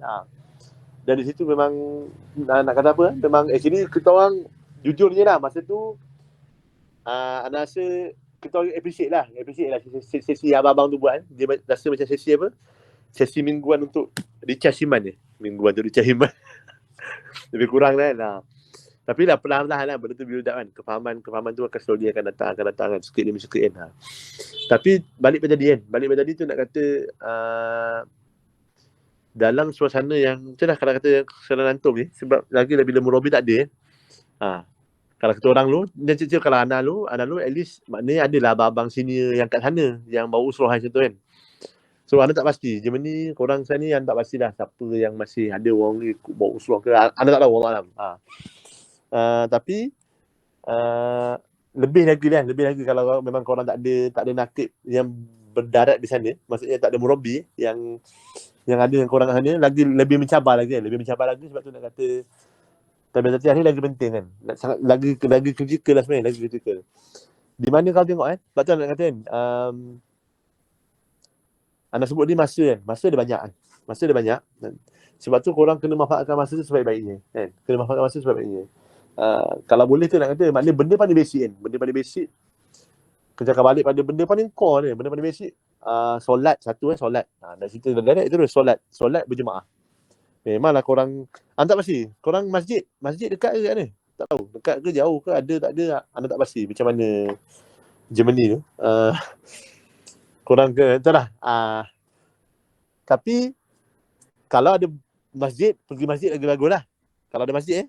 Dan di situ memang nak kata apa? Memang actually kita orang jujur je lah masa tu Ana rasa kita orang appreciate lah sesi abang-abang tu buat. Dia rasa macam sesi apa? Sesi mingguan untuk recharge iman je. Mingguan untuk recharge iman. Lebih kurang kan. Tapi lah perlahan-lahan lah benda tu build up kan. Kefahaman tu akan slowly akan datang kan. Sikit demi sikit kan. Tapi balik pada tadi tu nak kata dalam suasana yang macam lah kalau kata Selan Antum ni, sebab lagi bila murabi tak ada kalau kita orang lu, dan cik kalau anak lu at least maknanya adalah abang-abang senior yang kat sana yang baru usrah macam tu kan. So anda tak pasti Germany korang sana ni anda tak pastilah siapa yang masih ada orang ni bawa usrah ke, anda tak tahu Allah alam. Tapi lebih lagi kalau memang korang tak ada nakib yang berdarat di sana, maksudnya tak ada murabi yang ada yang korang kat sana, lagi lebih mencabar lagi sebab tu nak kata tarbiyah ni lagi penting kan. Sangat lagi kritikal lah sebenarnya, lagi kritikal. Di mana kalau tengok sebab tu nak kata kan anda sebut ni masa ada banyak kan. Masa ada banyak. Sebab tu korang kena manfaatkan masa tu sebaik-baiknya kan. Kalau boleh tu nak kata maknanya benda paling basic kan. Benda paling basic kita akan balik pada benda paling core ni. Benda paling basic solat satu solat. Dan cerita direct terus solat berjemaah. Memanglah korang anda tak pasti. Korang masjid dekat ke kat ni? Tak tahu. Dekat ke jauh ke, ada tak ada, anda tak pasti macam mana Germany tu. Korang ke entahlah. Tapi kalau ada masjid, pergi masjid lagi bagus lah. Kalau ada masjid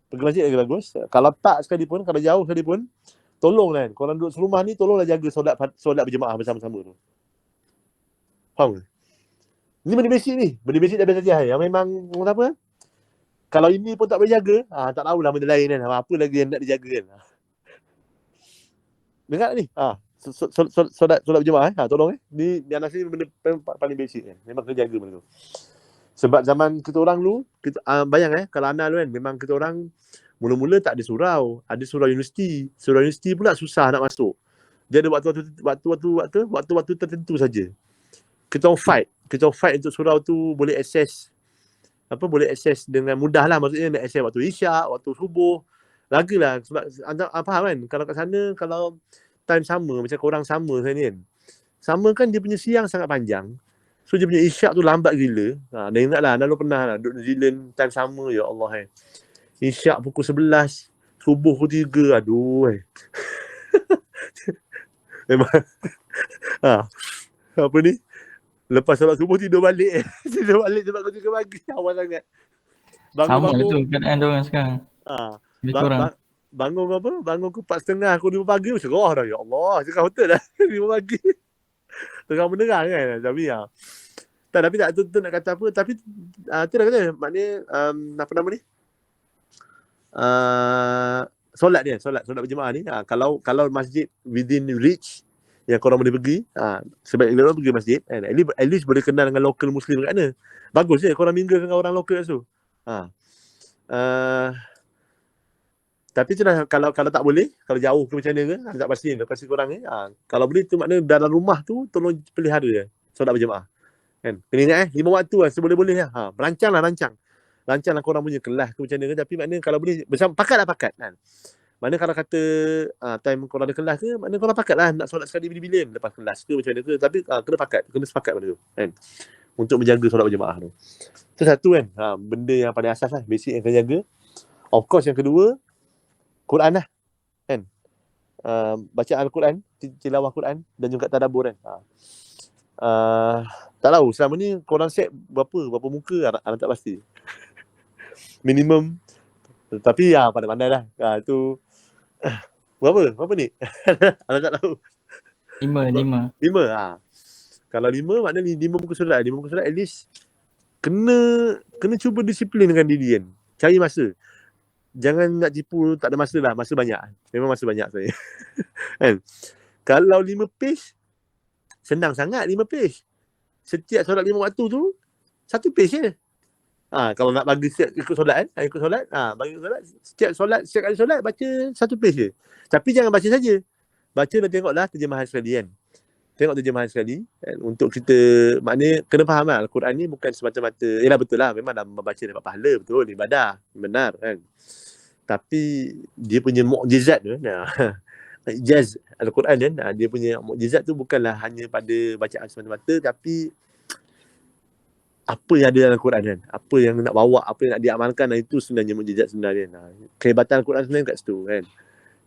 pergi masjid lagi bagus. Kalau tak sekalipun, kalau jauh sekalipun, tolonglah kan. Korang duduk serumah ni, tolonglah jaga solat berjemaah bersama-sama tu. Faham ke? Ni benda basic ni. Benda basic dah biasa yang memang orang apa? Kalau ini pun tak boleh jaga, tak tahulah benda lain kan. Apa lagi yang nak dijaga kan. Dengar ni? Solat berjemaah tolong Ni anak sini benda paling basic kan. Memang kena jaga benda tu. Sebab zaman kita orang dulu, bayang kalau anak lu kan, memang kita orang mula-mula tak ada surau. Ada surau universiti. Surau universiti pula susah nak masuk. Dia ada waktu-waktu tertentu saja. Kita fight untuk surau tu boleh akses dengan mudah lah, maksudnya nak akses waktu isyak, waktu subuh. Lagilah sebab anda faham kan, kalau kat sana kalau time sama macam korang sama sana kan. Sama kan dia punya siang sangat panjang. So dia punya isyak tu lambat gila. Dan ingatlah anda pernah lah duduk New Zealand time sama, ya Allah Isyak pukul 11, subuh pukul 3. Aduh memang apa ni? Lepas solat subuh tidur balik sebab kau 3 pagi awal sangat. Sama tu keadaan dia orang sekarang. Bangun pukul 4.30, pukul 5 pagi cerah dah. Ya Allah, cerah betul dah 5 pagi. Tengah menerang kan. Tapi tak tu nak kata apa. Tapi tu dah kata maknanya apa nama ni? Solat berjemaah ni. Kalau masjid within reach yang korang boleh pergi, sebaiknya korang pergi masjid kan? At least boleh kenal dengan local Muslim kat sana. Bagus je korang mingle dengan orang lokal kat situ. Tapi tu dah, kalau tak boleh, kalau jauh ke macam mana ke, tak pasti lokasi korang ni. Kalau boleh tu maknanya dalam rumah tu tolong pelihara je solat berjemaah. Kan? Kena ingat 5 waktu lah seboleh-boleh lah. Rancanglah korang punya kelas ke macam mana ke, tapi maknanya kalau boleh bersama pakat kan. Mana kalau kata time korang ada kelas ke, mana korang pakat lah nak solat sekali bila-bila lepas kelas ke macam mana ke. Tapi kena sepakat benda tu kan. Untuk menjaga solat berjemaah tu. Itu satu kan. Benda yang paling asas lah. Basic yang kena jaga. Of course yang kedua, Quran lah. Kan. Bacaan Al-Quran, tilawah Quran dan juga tadabbur kan. Tak tahu selama ni korang set berapa muka anak tak pasti. Minimum. Tapi pandai-pandai lah. Itu berapa ni? Anak tak tahu. 5. Kalau 5 maknanya 5 muka surat. 5 muka surat at least kena cuba disiplinkan diri kan. Cari masa. Jangan nak tipu tak ada masa lah. Masa banyak. Memang masa banyak saya. Kan? Kalau 5 page, senang sangat 5 page. Setiap solat 5 waktu tu, 1 page je. Kalau nak bagi ikut solat kan. Bagi solat. Setiap kali solat, baca 1 page je. Tapi jangan baca saja. Baca dan tengoklah terjemahan sekali kan. Tengok terjemahan sekali kan? Untuk kita, maknanya kena faham lah Al-Quran ni bukan semata-mata, yelah betul lah memang dah membaca dapat pahala, betul, ibadah, benar kan. Tapi dia punya mukjizat tu ijaz Al-Quran kan, dia punya mukjizat tu bukanlah hanya pada bacaan semata-mata, tapi apa yang ada dalam Al-Quran kan, apa yang nak bawa, apa yang nak diamalkan, itu sebenarnya mukjizat sebenarnya kan. Kehebatan Al-Quran sebenarnya kat situ kan.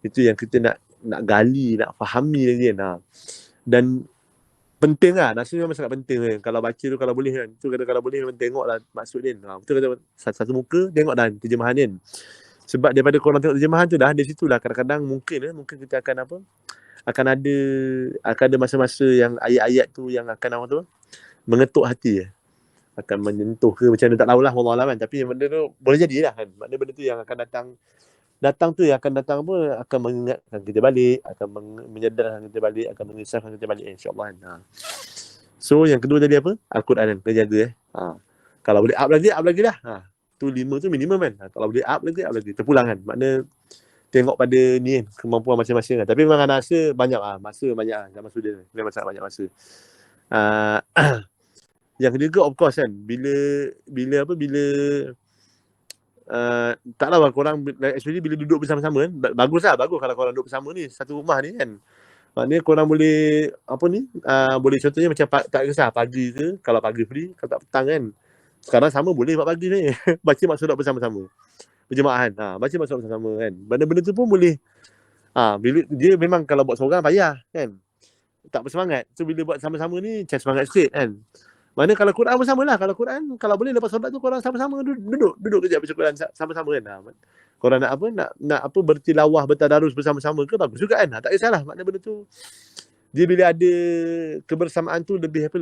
Itu yang kita nak gali, nak fahami lagi kan. Dan penting lah, nasi memang sangat penting kan. Kalau baca tu kalau boleh kan, tu kata kalau boleh memang tengoklah maksud dia. Betul kata satu muka tengok dah terjemahan kan. Sebab daripada korang tengok terjemahan tu dah, dari situ lah kadang-kadang mungkin kita akan akan ada masa-masa yang ayat-ayat tu yang akan mengetuk hati akan menyentuh ke macam mana tak tahulah, wallahualam kan. Tapi benda tu boleh jadilah kan. Maknanya benda tu yang akan datang tu yang akan datang akan mengingatkan kita balik, akan menyedarkan kita balik, akan mengisahkan kita balik insya-Allah kan. So yang kedua tadi apa? Al-Quran kan, kena jaga Kalau boleh up lagi lah. Tu 5 tu minimum kan. Kalau boleh up lagi, terpulang kan. Makna tengok pada ni kan, kemampuan masing-masing kan. Tapi memang anak rasa banyak masa banyak zaman sudah memang sangat banyak masa. Yang kedua of course kan, bila tak tahu lah korang, especially bila duduk bersama-sama kan, bagus kalau korang duduk bersama ni, satu rumah ni kan. Maknanya korang boleh boleh contohnya macam tak kisah pagi ke, kalau pagi free, kalau tak petang kan. Sekarang sama boleh buat pagi ni. Baca maksud bersama-sama. Berjemaah kan. Baca maksud bersama-sama kan. Benda-benda tu pun boleh. Bila dia memang kalau buat seorang payah kan. Tak bersemangat. So bila buat sama-sama ni macam semangat sikit kan. Mana kalau Quran bersama lah. Kalau Quran, kalau boleh lepas solat tu korang sama-sama duduk kejap baca Quran sama-sama kan. Korang nak bertilawah, bertadarus bersama-sama ke, bagus juga kan. Tak kisahlah. Maknanya benda tu dia bila ada kebersamaan tu lebih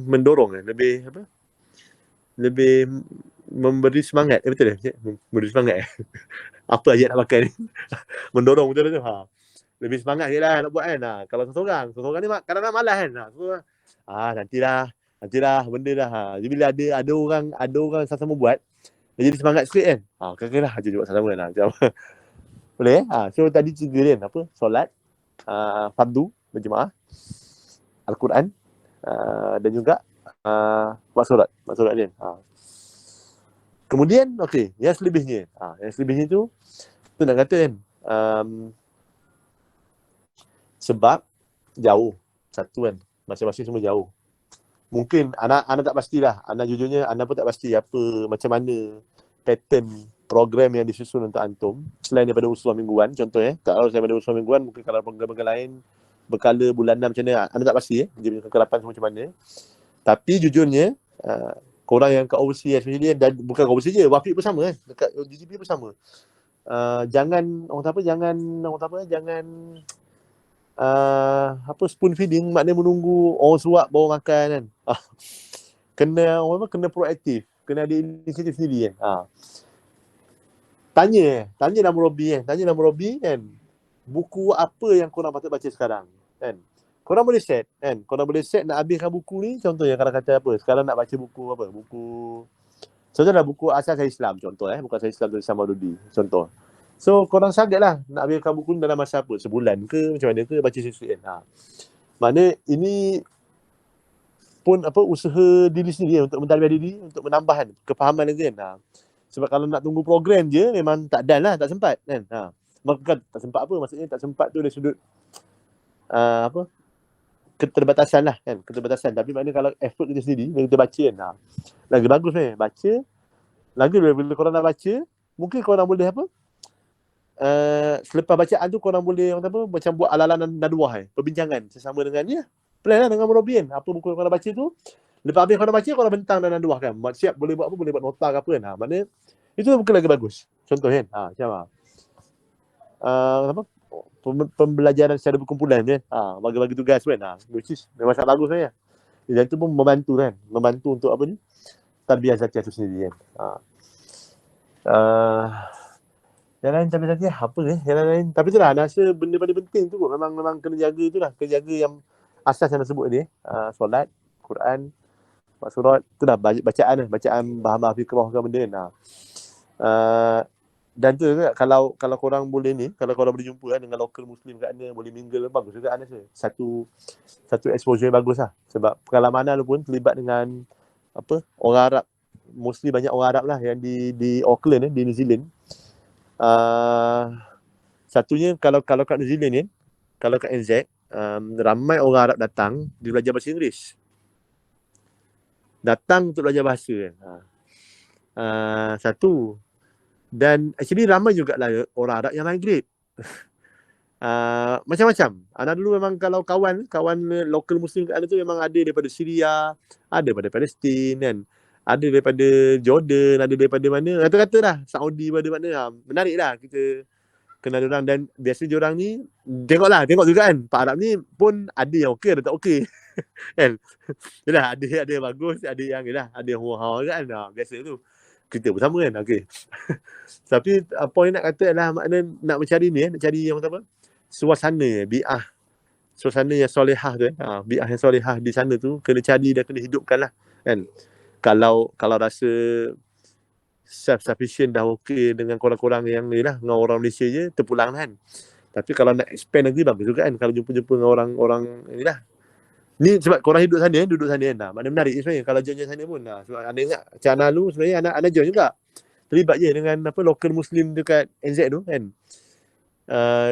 mendorong lebih memberi semangat. Betul tak? Memberi semangat apa ayat nak pakai ni? Mendorong betul tu. Lebih semangat je lah nak buat kan. Kalau seorang ni kadang-kadang malas kan. Nantilah benda dah. Jadi bila ada orang sama-sama buat, dia jadi semangat sikit kan. Kadang-kadang aja buat sama-sama kan. Boleh so tadi 3 kan, solat, fardu berjemaah, Al-Quran, dan juga buat solat ni. Kemudian yang selebihnya. Yang selebihnya tu nak kata kan, sebab jauh satu kan, masing-masing semua jauh. Mungkin anak tak pastilah. Anak jujurnya anak pun tak pasti macam mana pattern program yang disusun untuk antum selain daripada usul mingguan. Contohnya, kalau selain daripada usul mingguan, mungkin kalau program-program lain berkala bulanan macam mana, anda tak pasti dia punya kekelapan semua macam mana. Tapi jujurnya korang yang kat overseas especially, dan bukan kat overseas je, Wafiq pun sama kan, dekat DGP pun sama. Jangan spoon feeding, maknanya menunggu orang suap baru makan kan. Kena proaktif, kena ada inisiatif sendiri kan. Tanya nama Robi kan, buku apa yang korang patut baca sekarang kan. Korang boleh set nak habiskan buku ni. Contohnya kalau kata sekarang nak baca buku contohnya buku Asas Islam contoh buku Asas Islam dari Samarudi contoh. So korang target lah nak habiskan buku ni dalam masa sebulan ke macam mana ke, baca sikit kan. Makna ini pun usaha diri sendiri untuk mentadbir diri, untuk menambah kefahaman lagi kan. Sebab kalau nak tunggu program je memang tak dan lah, tak sempat kan. Bukan tak sempat apa, maksudnya tak sempat tu dari sudut apa, keterbatasan lah kan, keterbatasan. Tapi maknanya kalau effort kita sendiri, bila kita baca kan, lagi bagus ni, baca. Lagi bila korang dah baca, mungkin korang boleh apa, selepas bacaan tu korang boleh macam buat ala-ala nadwah perbincangan sesama dengan ni lah. Plan lah dengan Murobian. Apa buku korang baca tu, lepas habis korang baca, korang bentang dan nadwah kan. Siap boleh buat apa, boleh buat nota ke apa kan. Maknanya itu mungkin lagi bagus. Contoh kan, macam apa, pembelajaran secara berkumpulan kan. Bagi-bagi tugas kan. Which is memang sangat bagus kan. Dan itu pun membantu kan. Membantu untuk apa ni, tarbiyah Zatiah tu sendiri kan. Yang lain tapi apa ni? Yang lain. Tapi itulah, rasa benda paling penting tu memang kena jaga itulah. Kena jaga yang asas yang sebut ni. Solat, Quran, surat, itulah bacaan bahan-bahan fikrah ke benda kan. Dan tu juga kalau korang boleh ni, kalau korang boleh jumpa kan dengan local Muslim kat sana, boleh mingle, bagus juga kan rasa. Satu exposure yang bagus lah. Sebab pengalaman Ana pun terlibat dengan apa, orang Arab, mostly banyak orang Arab lah yang di Auckland di New Zealand. Satunya kalau kat New Zealand ni, kalau kat NZ, ramai orang Arab datang dia belajar bahasa Inggeris. Datang untuk belajar bahasa kan. Satu. Dan actually ramai jugalah orang Arab yang migrate. Macam-macam. Ana dulu memang kalau kawan local Muslim kat sana tu memang ada daripada Syria, ada daripada Palestin kan. Ada daripada Jordan, ada daripada mana, kata-kata dah, Saudi pada mana. Menarik lah kita kenal diorang. Dan biasa diorang ni, tengok juga kan, Pak Arab ni pun ada yang okey, ada tak okey. Kan? Yalah, ada yang bagus, ada yang ada yang hua-hua kan. Biasa tu. Kita bersama kan, okey. Tapi apa yang nak kata adalah makna nak mencari ni, nak cari yang apa, suasana, bi'ah, suasana yang solehah tu kan. Bi'ah yang solehah di sana tu kena cari dan kena hidupkan lah kan. Kalau rasa self-sufficient dah okey dengan korang-korang yang ni lah, dengan orang Malaysia je, terpulang kan. Tapi kalau nak expand lagi bagus juga kan, kalau jumpa-jumpa dengan orang-orang ni lah. Ni sebab korang duduk sana kan. Maknanya menarik sebenarnya kalau join sana pun. Sebab anda ingat macam Ana dulu sebenarnya Ana join juga. Terlibat je dengan apa, local Muslim dekat NZ tu kan.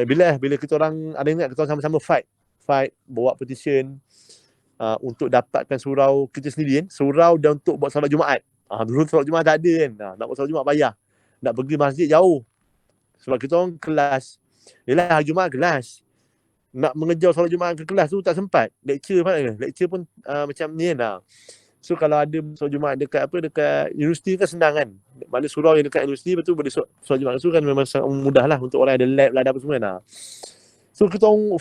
Bila kita orang, ada ingat kita orang sama-sama fight, bawa petition untuk dapatkan surau kita sendiri kan. Surau dan untuk buat solat Jumaat. Dulu solat Jumaat tak ada kan. Nak buat solat Jumaat payah. Nak pergi masjid jauh. Sebab kita orang kelas. Yelah, hari Jumaat kelas. Nak mengejar solat Jumaat ke kelas tu tak sempat. Lecture pun macam ni kan. So kalau ada solat Jumaat dekat universiti kan senang kan. Mana surau yang dekat universiti, betul boleh solat Jumaat tu kan memang sangat mudah lah untuk orang yang ada lab lah, ada apa semua kan. So kita orang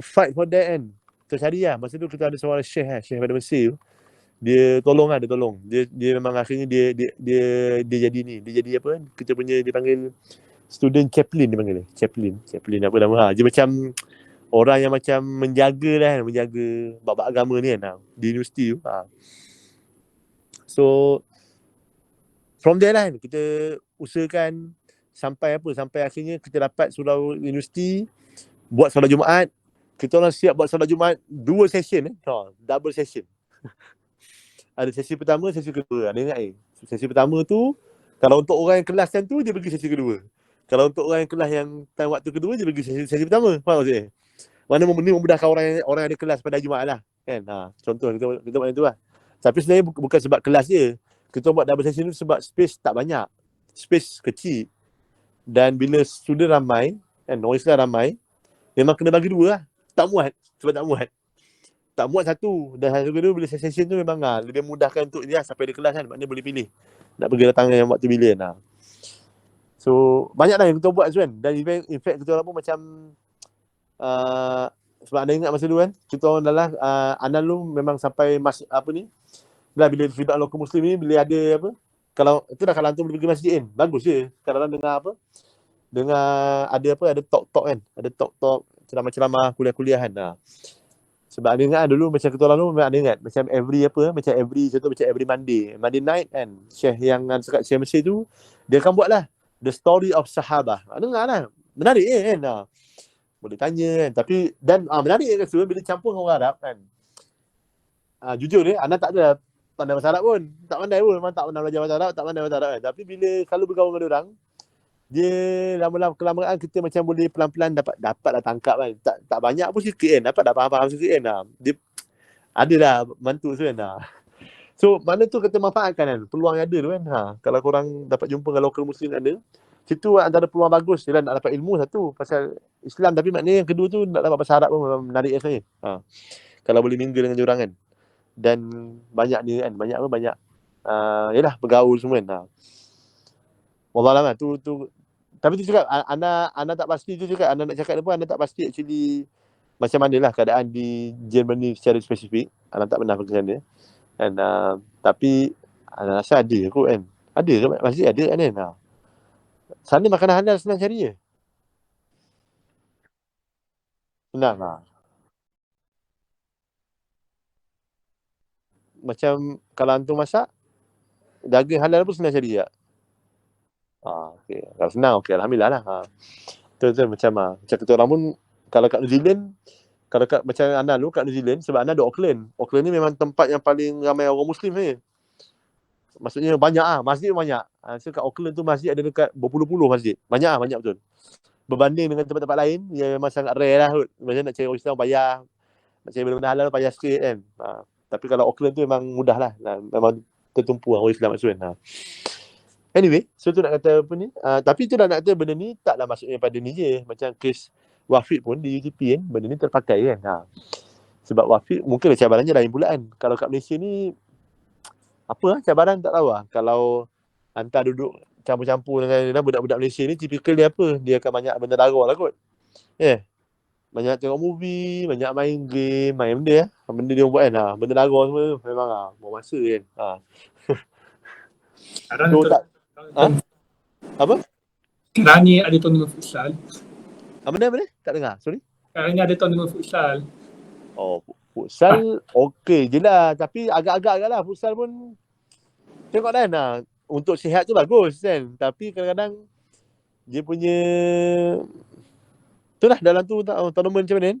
fight for that kan. Kita cari lah. Masa tu kita ada seorang Syekh pada Mesir. Dia tolong. Dia memang akhirnya dia jadi ni. Dia jadi apa kan. Kita punya, dia panggil student chaplain, dia panggil. Chaplain apa nama. Dia macam orang yang macam menjaga bab agama ni kan. Di universiti tu. So from there lah kita usahakan sampai akhirnya kita dapat surau universiti, buat solat Jumaat. Kita orang siap buat solat Jumaat 2 session double session. Ada sesi pertama, sesi kedua. Ada ingat sesi pertama tu kalau untuk orang yang kelas time tu dia pergi sesi kedua. Kalau untuk orang yang kelas yang time waktu kedua dia pergi sesi pertama. Faham maksudnya? Mana ni memudahkan orang yang ada kelas pada Jumaat lah kan. Contoh kita buat itu lah. Tapi sebenarnya bukan sebab kelas je. Kita buat double session tu sebab space tak banyak. Space kecil. Dan bila student ramai kan, orang Islam ramai, memang kena bagi 2 lah. Tak muat. Tak muat satu. Dan satu kedua bila session tu memang lebih mudahkan untuk dia sampai di kelas kan. Maknanya boleh pilih nak pergi datang yang waktu bila kan. So banyaklah yang kita buat kan. Dan in fact kita orang pun macam sebab anda ingat masa dulu kan, kita orang adalah Ana lu memang sampai bila terlibat local Muslim ni, bila ada apa, kalau itu dah kalau antum boleh pergi masjid kan, bagus je. Kadang-kadang dengar ada talk kan, ada talk ceramah-ceramah, kuliah-kuliahan. Sebab anda ingat dulu macam kita orang dulu memang ada ingat macam every Monday night kan, Syekh yang dekat Syekh Mesir tu dia akan buatlah the story of Sahabah. Dengarlah, menarik kan. Boleh tanya kan. Tapi dan menarik kan bila campur dengan orang Arab kan. Jujur Ana tak ada pandai bahasa Arab pun. Tak pandai pun. Memang tak pernah belajar bahasa Arab, tak pandai bahasa Arab kan. Tapi bila selalu bergaul dengan orang, dia lama-lama kelamaan kita macam boleh pelan-pelan dapatlah tangkap kan. Tak banyak pun sikit kan. Dapat dah faham-faham sikit kan. Dia adalah bantu tu kan. So mana tu kita manfaatkan kan. Peluang yang ada tu kan. Kalau korang dapat jumpa dengan lokal muslim ada, situ antara peluang bagus dia nak dapat ilmu satu pasal Islam, tapi maknanya yang kedua tu nak dapat bahasa Arab pun memang menarik saya. Kalau boleh mingle dengan diorang kan. Dan banyak ni kan, banyak yalah bergaul semua kan. Wallahualam tu tapi tu cakap Ana tak pasti tu cakap, Ana nak cakap ni pun Ana tak pasti actually macam manalah keadaan di Germany secara spesifik. Ana tak pernah pergi sana. Dan tapi Ana rasa ada kot kan. Ada ke masjid ada kan. Sana makanan halal senang cari je. Senang macam kalau antum masak, daging halal pun senang cari tak? Okay. Kalau senang, okay, alhamdulillah lah. Betul macam kita orang pun kalau kat New Zealand, kalau macam Ana dulu kat New Zealand, sebab Ana ada Auckland. Auckland ni memang tempat yang paling ramai orang Muslim ni. Maksudnya banyak masjid banyak. So kat Auckland tu masjid ada dekat berpuluh-puluh masjid. Banyak banyak betul. Berbanding dengan tempat-tempat lain, yang memang sangat rare lah kot. Macam nak cari orang Islam payah. Nak cari benda-benda halal payah sikit kan. Tapi kalau Auckland tu memang mudah lah. Memang tertumpu orang Islam maksudnya. Anyway, so tu nak kata apa ni. Tapi tu dah nak kata benda ni taklah maksudnya pada ni je. Macam kes Wafiq pun di UTP kan, benda ni terpakai kan. Sebab Wafiq mungkin cabarannya lain pula kan. Kalau kat Malaysia ni, apa cabaran tak tahu lah. Kalau hantar duduk campur-campur dengan budak-budak Malaysia ni, typical dia apa? Dia akan banyak benda dara lah kot. Banyak tengok movie, banyak main game, main benda benda dia buat kan. Benda dara semua memang buang masa kan. Sekarang So, tak. Apa? Sekarang ni ada tournament futsal. Benda? Tak dengar, sorry. Sekarang ni ada tournament futsal. Futsal okey je lah. Tapi agak-agak lah futsal pun. Tengok kan untuk sihat tu bagus kan. Tapi kadang-kadang dia punya tu lah dalam tu tournament macam mana kan.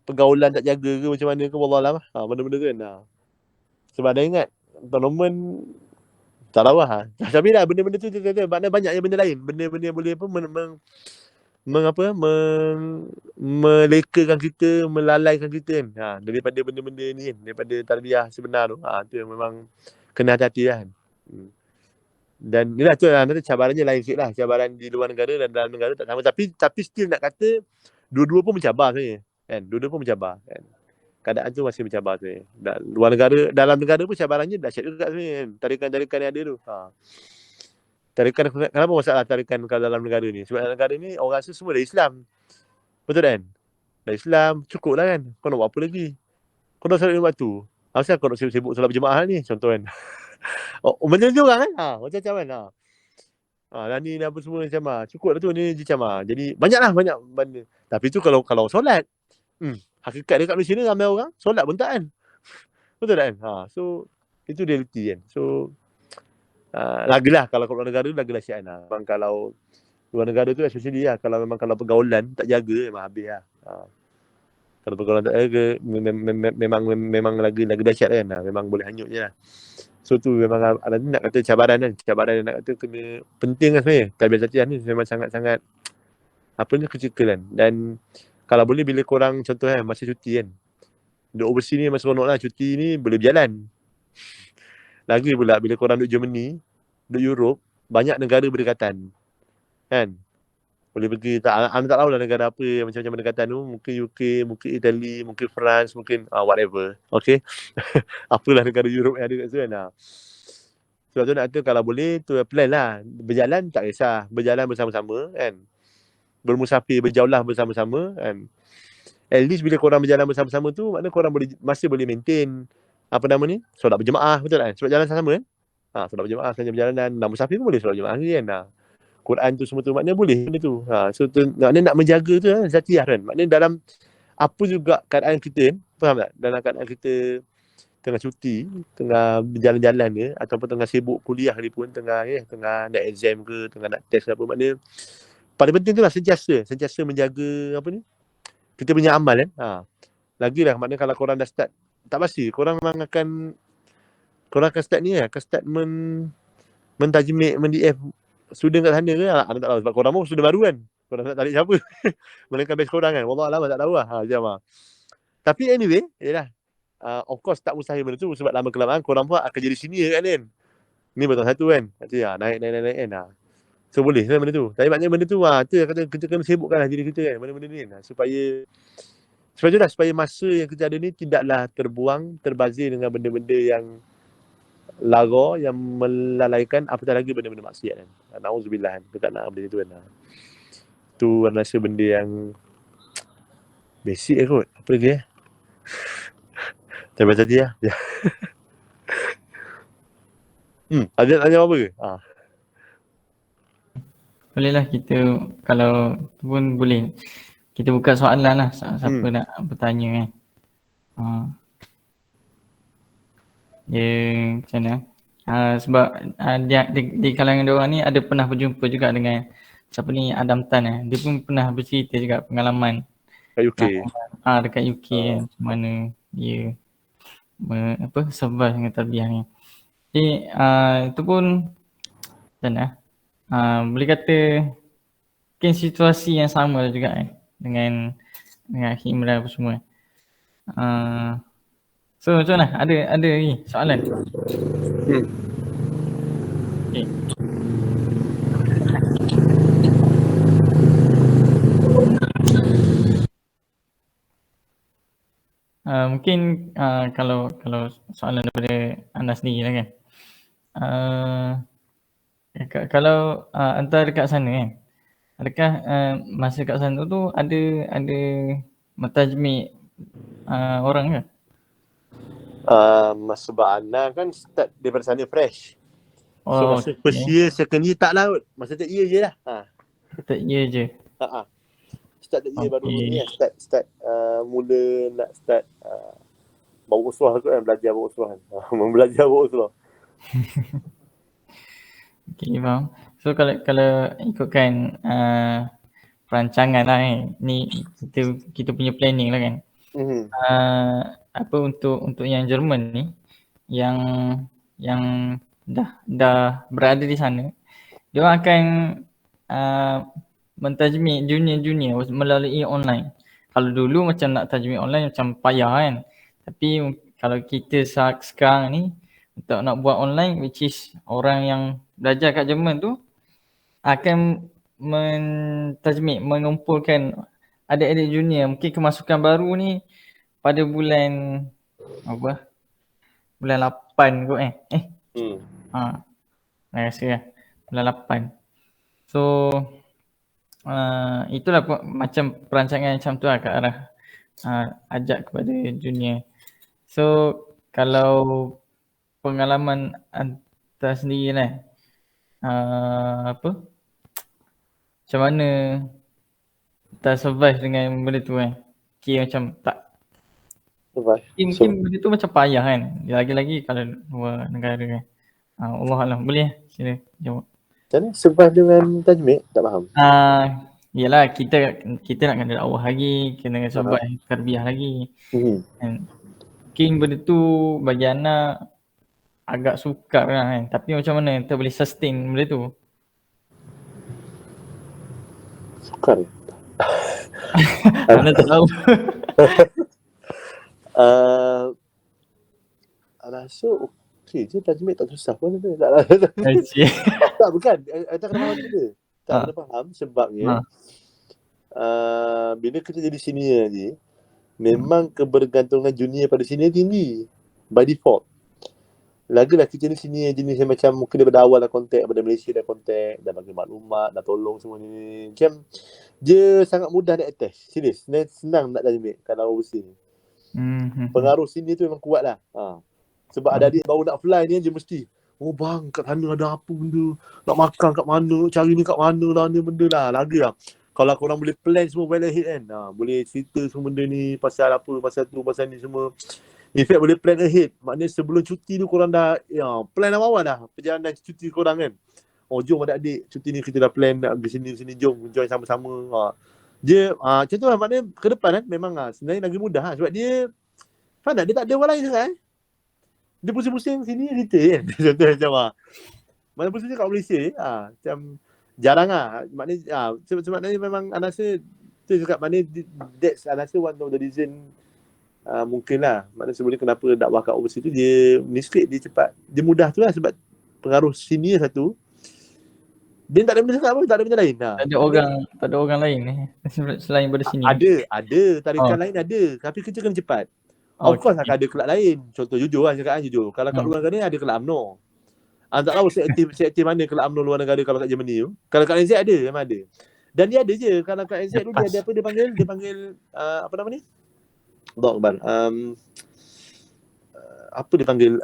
Pergaulan tak jaga ke macam mana ke wallahualam benda-benda tu kan. Sebab dah ingat tournament tak tahu lah. Tapi dah benda-benda tu maknanya banyak yang benda lain. Benda-benda boleh apa melekakan kita, melalaikan kita kan. Daripada benda-benda ni kan, daripada tarbiyah sebenar tu. Tu yang memang kena hati-hati lah kan. Dan inilah tu nanti cabarannya lain sikit lah. Cabaran di luar negara dan dalam negara tak sama. Tapi still nak kata dua-dua pun mencabar sebenarnya kan. Dua-dua pun mencabar kan. Keadaan tu masih mencabar sebenarnya. Luar negara, dalam negara pun cabarannya dahsyat juga sebenarnya kan. Tarikan-tarikan yang ada tu. Tarikan, kenapa masalah tarikan kalau dalam negara ni? Sebab dalam negara ni orang rasa semua dah Islam. Betul kan? Dah Islam, cukup lah kan. Kau nak buat apa lagi? Kau dah salat 5 waktu. Asal kau nak sibuk salat berjemaah ni? Contoh kan. Benda ni orang kan? Macam-macam kan? Dan ni apa semua macam cukup lah tu ni macam jadi banyak benda. Tapi tu kalau solat. Hakikat dekat Malaysia ni ramai orang solat pun tak kan. Betul tak kan? So itu reality kan. So lagilah kalau luar negara lagi dahsyat kan. Memang kalau luar negara tu especially kalau pergaulan tak jaga memang habis lah. Kalau pergaulan tak jaga memang lagi dahsyat kan. Memang boleh hanyut je lah. So tu memang nak kata cabaran kan. Cabaran yang nak kata kena penting kan sebenarnya. Tarbiyah latihan ni memang sangat-sangat critical kan. Dan kalau boleh bila korang contoh kan masa cuti kan. Duduk overseas ni masa seronok lah cuti ni boleh berjalan. Lagi pula bila korang duduk Germany, duduk Europe, banyak negara berdekatan. Kan? Boleh pergi, anda tak tahu lah negara apa yang macam-macam berdekatan tu. Mungkin UK, mungkin Italy, mungkin France, mungkin whatever. Okay? Apalah negara Europe yang ada kat situ kan. Sebab tu nak kata kalau boleh, tu plan lah. Berjalan tak kisah. Berjalan bersama-sama kan. Bermusafir, berjauhlah bersama-sama kan. At least bila korang berjalan bersama-sama tu, maknanya korang masih boleh maintain solat berjemaah, betul kan? Sebab jalan sama kan? Solat berjemaah, sepanjang perjalanan, nak musafir pun boleh solat berjemaah kan? Quran tu semua tu, maknanya boleh benda tu. So tu, maknanya nak menjaga tu zatiah kan? Maknanya dalam apa juga keadaan kita, faham tak? Dalam keadaan kita tengah cuti, tengah berjalan-jalan ke, ataupun tengah sibuk kuliah ni pun, tengah nak exam ke, tengah nak test ke apa, maknanya paling penting tu lah sentiasa menjaga kita punya amal kan? Lagilah maknanya kalau korang dah start tak pasti korang memang akan korang akan start ni akan start mentajmik, men-DF student kat sana ke? Ana tak tahu sebab korang pun student baru kan. Korang nak tarik siapa? Melainkan batch korang kan. Wallahualam tak tahu lah. Jam lah. Tapi anyway, yalah. Of course tak mustahil benda tu sebab lama kelamaan korang pun akan jadi senior kan Nen. Ni betul satu kan. Nanti naik kan. So boleh lah benda tu. Tapi maknanya benda tu tu kata kita kena sibukkan lah diri kita kan. Benda-benda ni kan. Supaya masa yang kita ada ni tidaklah terbuang, terbazir dengan benda-benda yang lara, yang melalaikan apatah lagi benda-benda maksiat kan. Nauzubillah kan. Kita tak nak benda tu kan. Tu rasa benda yang basic kot. Apa lagi Saya baca dia. Ada tanya apa ke? Boleh lah kita, kalau tu pun boleh. Kita buka soalan lah, siapa nak bertanya kan. Dia macam mana? Sebab di kalangan diorang ni ada pernah berjumpa juga dengan siapa ni, Adam Tan Dia pun pernah bercerita juga pengalaman Kat UK. Dekat UK kan, macam mana dia survive dengan tarbiyah ni. Jadi itu pun macam mana? Boleh kata mungkin situasi yang sama juga kan dengan Himra apa semua. So macam mana? Ada lagi soalan? Okay. Mungkin kalau soalan daripada anda sendiri lah kan. Kalau anda dekat sana kan, adakah masa kat sana tu ada mentajmik orang ke? Sebab Ana kan start daripada sana fresh. So masa first year, second year tak lah. Masa third year je lah. Third year je. Start third year baru ni lah. Start mula nak start bawa usrah kot kan. Belajar bawa usrah kan. Belajar bawa usrah. Okay, faham. So kalau ikutkan perancangan lah ni kita punya planning lah kan. Apa untuk yang Jerman ni yang dah berada di sana, dia orang akan mentajmik junior melalui online. Kalau dulu macam nak tajmik online macam payah kan. Tapi kalau kita sekarang ni untuk nak buat online, which is orang yang belajar kat Jerman tu akan mentajmik, mengumpulkan adik-adik junior. Mungkin kemasukan baru ni pada bulan bulan 8 kot rasa lah bulan 8. So itulah macam perancangan macam tu lah ke arah ajak kepada junior. So kalau pengalaman anda sendiri lah, macam mana anda survive dengan benda tu kan? Kira macam tak mungkin benda tu macam payah kan, lagi-lagi kalau luar negara kan. Allahualam. Boleh sila jawab. Macam mana survive dengan tajmik? Tak faham. Yalah, kita nak kena dakwah lagi, kena survive tarbiyah lagi. Mungkin benda tu bagi anak agak sukar lah kan. Tapi macam mana kita boleh sustain benda tu? Sukar? Anda tak tahu. Rasa okey je, tajmik tak susah pun tu. Tak bukan. Tak kena faham benda. Tak kena faham sebabnya bila kita jadi senior ni, memang kebergantungan junior pada senior tinggi by default. Lagilah kita ni senior jenis yang macam mungkin daripada awal dah kontak, daripada Malaysia dah kontak, dah bagi maklumat, dah tolong semua ni. Macam dia sangat mudah nak attach. Serius, senang nak tajmik kalau overseas ni. Pengaruh sini tu memang kuat lah. Sebab ada adik baru nak fly ni je mesti, oh bang, kat sana ada apa benda, nak makan kat mana, cari ni kat mana lah, ni benda lah. Lagi lah kalau korang boleh plan semua well ahead kan, boleh cerita semua benda ni, pasal apa, pasal tu, pasal ni semua. In fact boleh plan ahead. Maknanya sebelum cuti tu korang dah plan awal dah perjalanan cuti korang kan. Oh jom adik-adik, cuti ni kita dah plan nak pergi sini, jom join sama-sama. Macam tu lah, maknanya ke depan kan memang sebenarnya lagi mudah sebab dia faham tak, dia tak ada orang lain sangat dia pusing-pusing sini cerita kan. Contoh macam mana pusing kat Malaysia macam jarang maknanya sebenarnya memang Anas rasa tu cakap mana that's Anas rasa one of the reason mungkin lah maknanya sebenarnya kenapa dakwah kat overseas tu dia ni sikit, dia cepat, dia mudah tu lah sebab pengaruh senior satu. Dia tak ada benda cakap apa, tak ada benda lain. Tak ada orang lain ni selain pada sini. Ada tarikan lain ada, tapi kerja kena cepat. Of course akan ada kelab lain. Contoh jujur lah cakap jujur. Kalau kat luar negara ni ada kelab UMNO. Tak tahu seaktif mana kelab UMNO luar negara kalau kat Germany tu. Kalau kat NZ ada, memang ada. Dan dia ada je. Kalau kat NZ tu dia ada apa, dia panggil apa nama ni? Allahu Akbar. Apa dia panggil?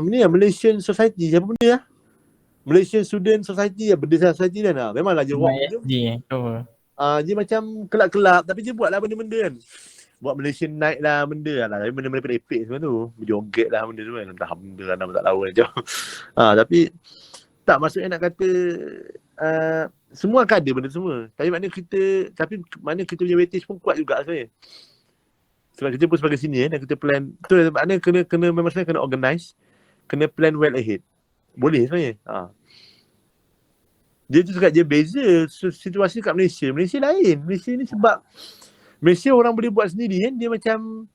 Ni Malaysian Society, apa benda lah? Malaysian Student Society, benda society kan. Memanglah je rock MISG dia macam kelab-kelab tapi dia buatlah benda-benda kan. Buat Malaysian Night lah, benda lah. Tapi benda-benda epek semua tu. Berjoget lah benda tu kan. Entah benda lah, nama tak tahu macam. Tapi tak maksudnya nak kata semua akan ada benda semua. Tapi maknanya kita punya weightage pun kuat juga sebenarnya. Sebab kita pun sebagai senior dan kita plan tu, maknanya kena memang sebenarnya kena organize, kena plan well ahead. Boleh sebenarnya. Dia tu juga dia beza situasi kat Malaysia. Malaysia lain. Malaysia ni sebab Malaysia orang boleh buat sendiri kan. Dia macam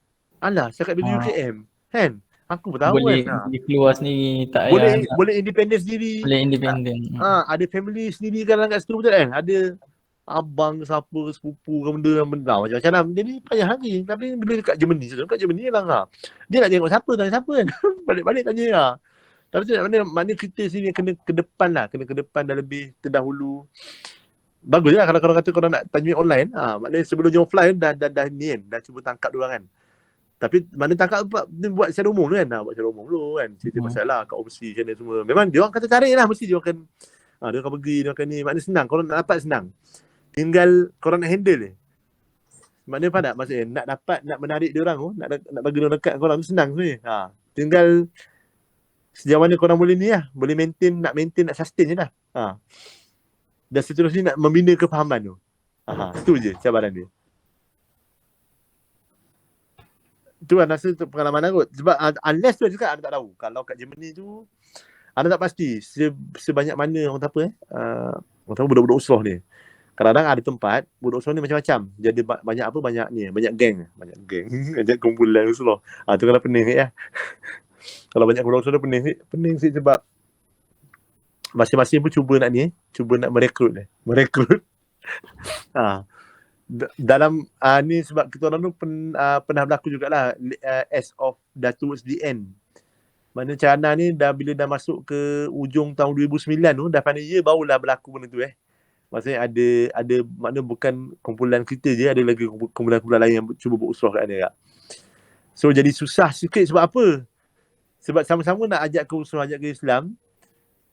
alah cakap bila UKM kan. Aku pun tahu boleh keluar sendiri, tak boleh independen sendiri. Boleh independen. Ada family sendiri kan kat situ betul kan. Ada abang siapa, sepupu ke benda macam-macam lah. Dia ni payah lagi. Tapi bila dekat Germany, kat Germany lah dia nak tengok tanya siapa kan. Balik-balik tanya Tapi tu maknanya kita sini kena ke depan lah. Kena ke depan dah lebih terdahulu. Bagus lah kalau korang kata korang nak tanya online. Maknanya sebelum jom offline dah ni kan. Dah cuba tangkap diorang kan. Tapi mana tangkap buat secara umum kan. Buat secara umum dulu kan. Cerita pasal lah kat overseas macam ni semua. Memang diorang kata tarik lah. Mesti diorang akan diorang akan pergi, diorang akan ni. Maknanya senang. Korang nak dapat senang. Tinggal korang nak handle je. Maknanya apa tak? Maksudnya nak menarik diorang tu. Nak bagi diorang dekat korang tu senang sebenarnya. Tinggal sejauh mana korang boleh ni lah. Boleh maintain, nak sustain je dah. Dan seterusnya nak membina kefahaman tu. Itu je cabaran dia. Itu kan rasa pengalaman aku. Sebab unless tu cakap, anda tak tahu. Kalau kat Germany tu, anda tak pasti sebanyak mana orang apa orang tahu budak-budak usroh ni. Kadang-kadang ada tempat, budak usroh ni macam-macam. Jadi banyak apa, banyak geng. Banyak kumpulan usroh. Tu kalau pening ya. Kalau banyak budak usroh pening sikit sebab masing-masing pun cuba nak merekrut. Dalam ni sebab kita orang tu pernah berlaku jugalah as of dah towards the end. Mana China ni bila dah masuk ke ujung tahun 2009 tu, dah final year barulah berlaku benda tu Maksudnya ada makna bukan kumpulan kita je, ada lagi kumpulan-kumpulan lain yang cuba buat usrah kat dia. So jadi susah sikit sebab apa? Sebab sama-sama nak ajak ke usrah, ajak ke Islam.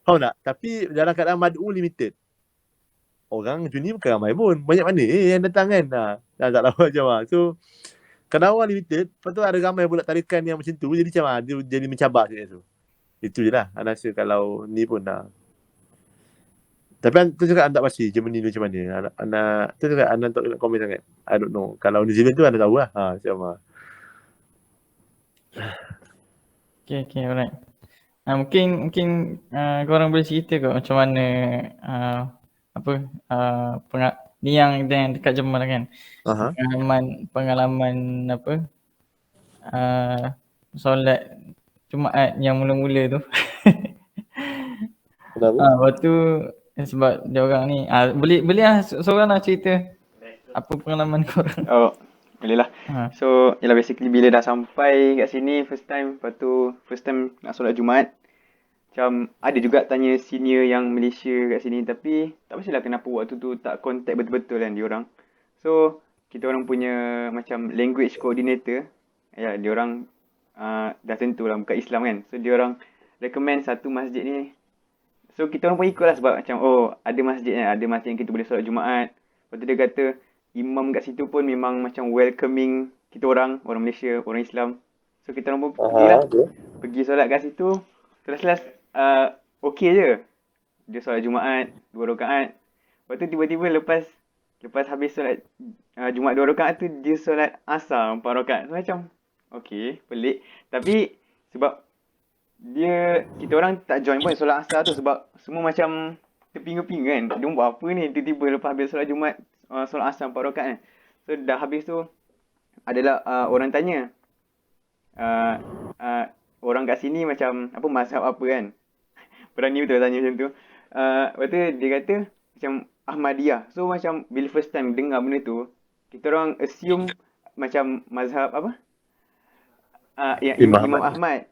Faham tak? Tapi dalam keadaan mad'u limited. Orang Juni bukan ramai pun. Banyak mana yang datang kan? Tak tahu macam So, kerana orang limited, lepas tu ada ramai pula tarikan yang macam tu. Jadi macam dia jadi mencabar sikit tu. Itu je lah. Anda rasa kalau ni pun Tapi tu cakap anda tak pasti Germany ni macam mana. Tu cakap anda tak nak komen sangat. I don't know. Kalau New Zealand tu anda tahu lah. Macam Okay, alright. Mungkin korang boleh cerita ke macam mana ni yang dekat Jerman kan. Pengalaman apa? Solat Jumaat yang mula-mula tu. Kenapa? Lepas tu sebab dia orang ni boleh lah seorang nak cerita apa pengalaman korang. Boleh lah. So, yalah basically bila dah sampai kat sini first time nak solat Jumaat. Macam ada juga tanya senior yang Malaysia kat sini tapi tak pastilah kenapa waktu tu tak contact betul-betul kan diorang. So, kita orang punya macam language coordinator, diorang dah tentulah bukan Islam kan. So, diorang recommend satu masjid ni. So, kita orang pun ikut lah sebab macam ada masjid yang kita boleh solat Jumaat. Lepas tu dia kata imam kat situ pun memang macam welcoming kita orang Malaysia, orang Islam. So kita orang pun pergi solat kat situ. Terus okey je. Dia solat Jumaat 2 rakaat. Lepas tu tiba-tiba lepas habis solat Jumaat 2 rakaat tu dia solat Asar 4 rakaat. So macam okey, pelik. Tapi sebab kita orang tak join pun solat asar tu sebab semua macam terpinga-pinga kan. Dia buat apa ni tiba-tiba lepas habis solat Jumaat, solat asar 4 rakaat kan. So dah habis tu adalah orang tanya, uh, uh, orang kat sini macam apa mazhab apa kan. Berani betul tanya macam tu. Lepas tu dia kata macam Ahmadiyah. So macam bila first time dengar benda tu, kita orang assume macam mazhab apa? Yang Imam Ahmad.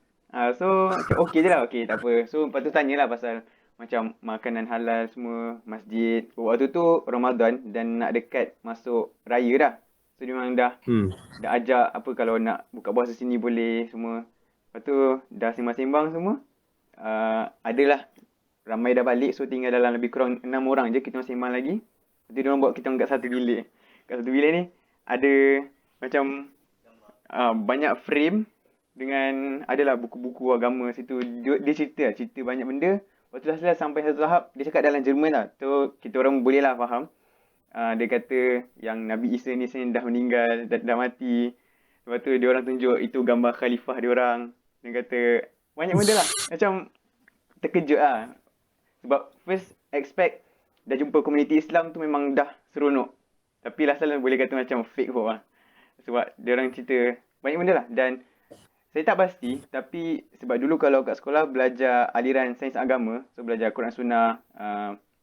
So macam okey je lah, okey tak apa. So lepas tu tanyalah pasal macam makanan halal semua, masjid. Waktu tu Ramadan dan nak dekat masuk raya dah. So dia memang dah ajak apa kalau nak buka puasa sini boleh semua. Lepas tu dah sembang-sembang semua. Adalah ramai dah balik, so tinggal dalam lebih kurang 6 orang je kita orang sembang lagi. Lepas tu dia orang bawa kita orang kat satu bilik. Kat satu bilik ni ada macam banyak frame dengan adalah buku-buku agama situ. Dia cerita banyak benda. Lepas tu dah sampai satu tahap dia cakap dalam Jerman lah. So kita orang boleh lah faham. Dia kata yang Nabi Isa ni sebenarnya dah meninggal, dah mati. Lepas tu dia orang tunjuk itu gambar khalifah dia orang. Dia kata banyak benda lah. Macam terkejut lah. Sebab first expect dah jumpa komuniti Islam tu memang dah seronok. Tapi last boleh kata macam fake hope lah. Sebab dia orang cerita banyak benda lah. Dan saya tak pasti, tapi sebab dulu kalau kat sekolah belajar aliran sains agama, so belajar Quran Sunnah,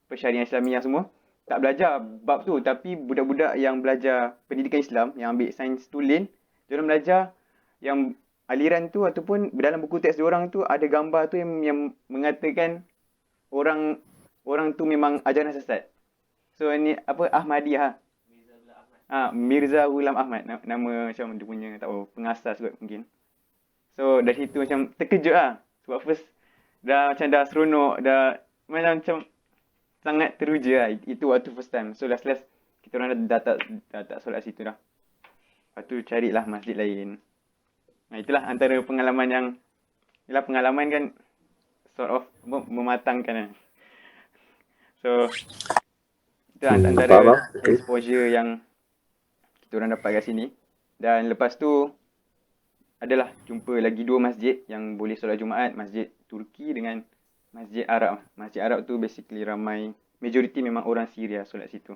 Persyariah Islamiah semua, tak belajar bab tu. Tapi budak-budak yang belajar pendidikan Islam, yang ambil sains tu lain, dia orang belajar yang aliran tu ataupun dalam buku teks diorang tu ada gambar tu yang mengatakan orang tu memang ajaran sesat. So ni apa Ahmadiyah. Mirza Ghulam Ahmad nama macam dia punya tak tahu pengasas kot mungkin. So dari situ macam terkejut lah. Sebab first dah macam dah seronok, dah macam sangat teruja lah. Itu waktu first time. So last kita orang dah tak solat situ dah. Lepas tu carilah masjid lain. Itulah antara pengalaman yang pengalaman kan sort of mematangkan lah. So itu antara exposure yang kita orang dapat kat sini. Dan lepas tu adalah jumpa lagi 2 masjid yang boleh solat Jumaat, masjid Turki dengan masjid Arab. Masjid Arab tu basically ramai, majoriti memang orang Syria solat situ.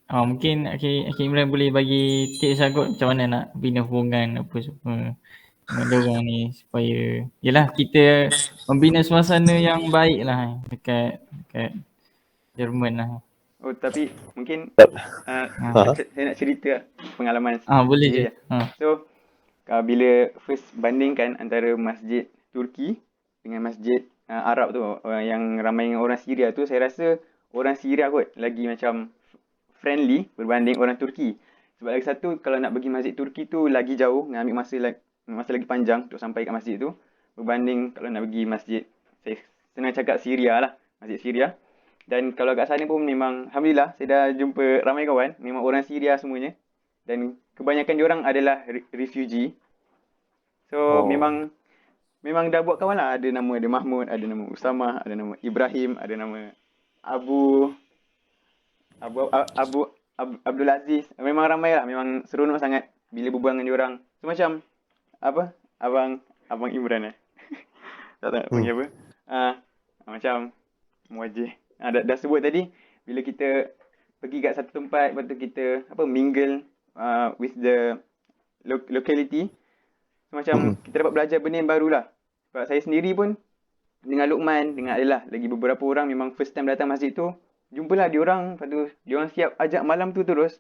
Mungkin Akhi Imran boleh bagi tips lah kot macam mana nak bina hubungan apa semua dengan diorang ni supaya yelah kita membina suasana yang baik lah dekat Jerman lah. Oh tapi mungkin saya nak cerita pengalaman boleh je. So bila first bandingkan antara masjid Turki dengan masjid Arab tu yang ramai dengan orang Syria tu, saya rasa orang Syria kot lagi macam friendly berbanding orang Turki. Sebab lagi satu kalau nak pergi masjid Turki tu lagi jauh, ambil masa lagi panjang untuk sampai kat masjid tu berbanding kalau nak pergi masjid, saya senang cakap Syria lah, masjid Syria. Dan kalau kat sana pun memang alhamdulillah saya dah jumpa ramai kawan, memang orang Syria semuanya. Dan kebanyakan diorang adalah refugee. So memang dah buat kawan lah. Ada Mahmud, ada nama Usamah, ada nama Ibrahim, ada nama Abdul Aziz. Memang ramai lah, memang seronok sangat bila berbual dengan diorang. So macam apa? Abang Imran tak tahu panggil apa. Macam Muwajih. Dah sebut tadi bila kita pergi kat satu tempat, lepas tu kita mingle with the locality. So, macam kita dapat belajar benda yang baru lah. Sebab saya sendiri pun dengan Luqman, dengan adalah lagi beberapa orang memang first time datang masjid tu, jumpalah diorang, lepas tu diorang siap ajak malam tu terus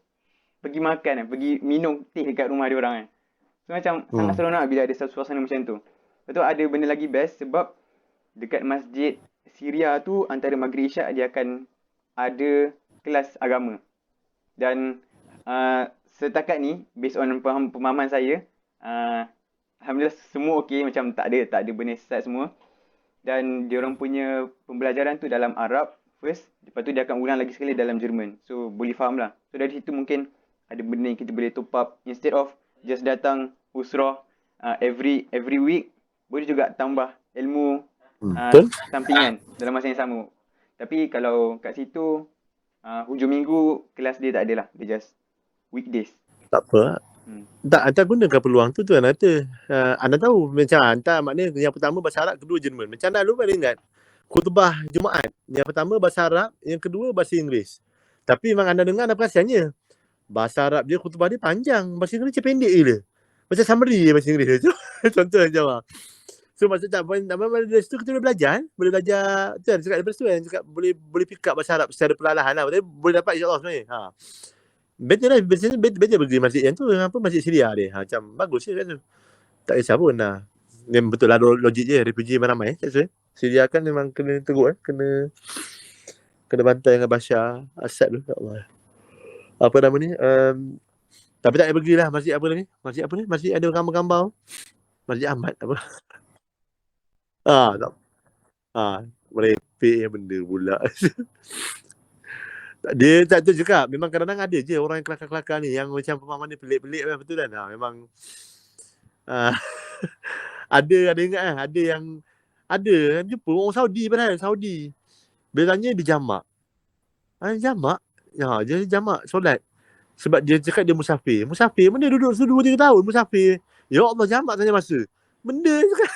pergi makan, pergi minum teh dekat rumah diorang. So macam sangat seronok bila ada suasana macam tu. Lepas tu ada benda lagi best sebab dekat masjid Syria tu antara maghrib isyak dia akan ada kelas agama. Dan setakat ni based on pemahaman saya, alhamdulillah semua okey, macam tak ada benda sesat semua. Dan diorang punya pembelajaran tu dalam Arab first, lepas tu dia akan ulang lagi sekali dalam Jerman. So boleh faham lah. So dari situ mungkin ada benda yang kita boleh top up instead of just datang usrah every week, boleh juga tambah ilmu sampingan dalam masa yang sama. Tapi kalau kat situ hujung minggu kelas dia tak ada lah, dia just weekdays. Tak apa. Tak, hantar gunakan peluang tu kan kata. Anda tahu macam hantar maknanya yang pertama bahasa Arab, kedua Jerman. Macam anda dulu paling ingat khutbah Jumaat. Yang pertama bahasa Arab, yang kedua bahasa Inggeris. Tapi memang anda dengar anda perasannya. Bahasa Arab dia khutbah dia panjang, bahasa Inggeris dia pendek gila. Macam summary je bahasa Inggeris tu. Contoh macam apa. So maksud tak dari situ kita boleh belajar, boleh belajar tu kan, cakap daripada situ kan, cakap boleh pick up bahasa Arab secara perlahan lah. Tapi boleh dapat insya-Allah sebenarnya. Better lah, better pergi masjid yang tu, apa masjid Syria dia. Macam bagus je kat tu. Tak kisah pun lah. Memang betul lah logik je, refugee ramai kat tu. Syria kan memang kena teruk kena bantai dengan Bashar Assad tu. Ya Allah. Apa nama ni? Tapi tak payah pergilah masjid apa ni? Masjid apa ni? Masjid ada gambar-gambar. Masjid Ahmad apa? Tak. Merepek benda pula. Dia tak tu cakap. Memang kadang-kadang ada je orang yang kelakar-kelakar ni yang macam pemahaman dia pelik-pelik kan, betul kan? Memang ada ingat kan? Ada yang jumpa orang Saudi padahal Saudi. Bila tanya dia jamak. Jamak? Ya, dia jamak solat. Sebab dia cakap dia musafir. Musafir mana duduk 2-3 tahun musafir. Ya Allah, jamak tanya masa. Benda cakap.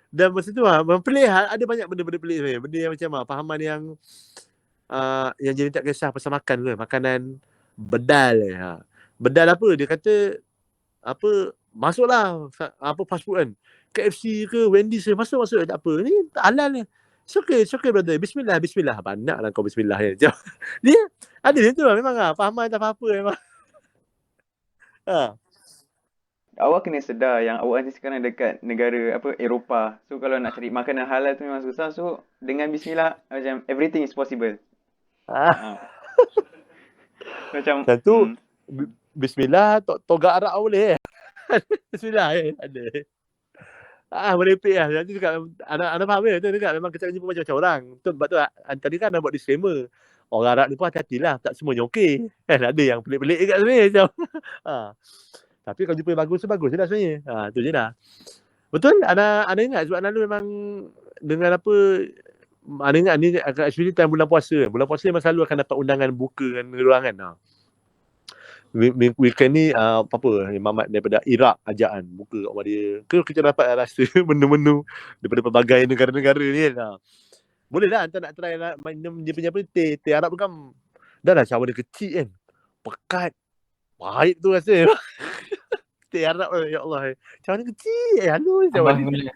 Dan masa tu pelik ada banyak benda-benda pelik sebenarnya. Benda yang macam fahaman yang jadi tak kisah pasal makan ke, makanan bedal. Bedal apa? Dia kata apa, masuklah apa fast food kan. KFC ke Wendy's ke, masuk tak apa. Ni tak halal ni. Syukur brother. Bismillah. Banyaklah kau bismillah ya. Dia ada dia tu lah memang fahaman tak apa-apa memang. Awak kena sedar yang awak ni sekarang dekat negara Eropah. So kalau nak cari makanan halal tu memang susah. So dengan bismillah macam everything is possible. Macam tu bismillah togak arak boleh. Bismillah ada. Merepek lah. Nanti cakap anak faham tu dekat memang kita jumpa macam-macam orang. Sebab tu tadi kan anda buat disclaimer. Orang Arab ni pun hati-hatilah, tak semuanya okey. Kan ada yang pelik-pelik dekat sini macam. Tapi kalau jumpa yang bagus tu bagus je lah sebenarnya. Tu je lah. Betul? Ana ingat sebab Ana memang dengan apa, Ana ingat ni actually time bulan puasa. Bulan puasa memang selalu akan dapat undangan buka dengan orang kan. Weekend ni apa Mamat daripada Iraq ajaan buka kat rumah dia. Kita dapat rasa menu-menu daripada pelbagai negara-negara ni kan. Boleh lah hantar nak try minum dia punya apa teh Arab tu kan. Dah lah cawan dia kecil kan. Pekat. Pahit tu rasa. Teh Arab ya Allah. Cawan dia kecil. Halus cawan dia.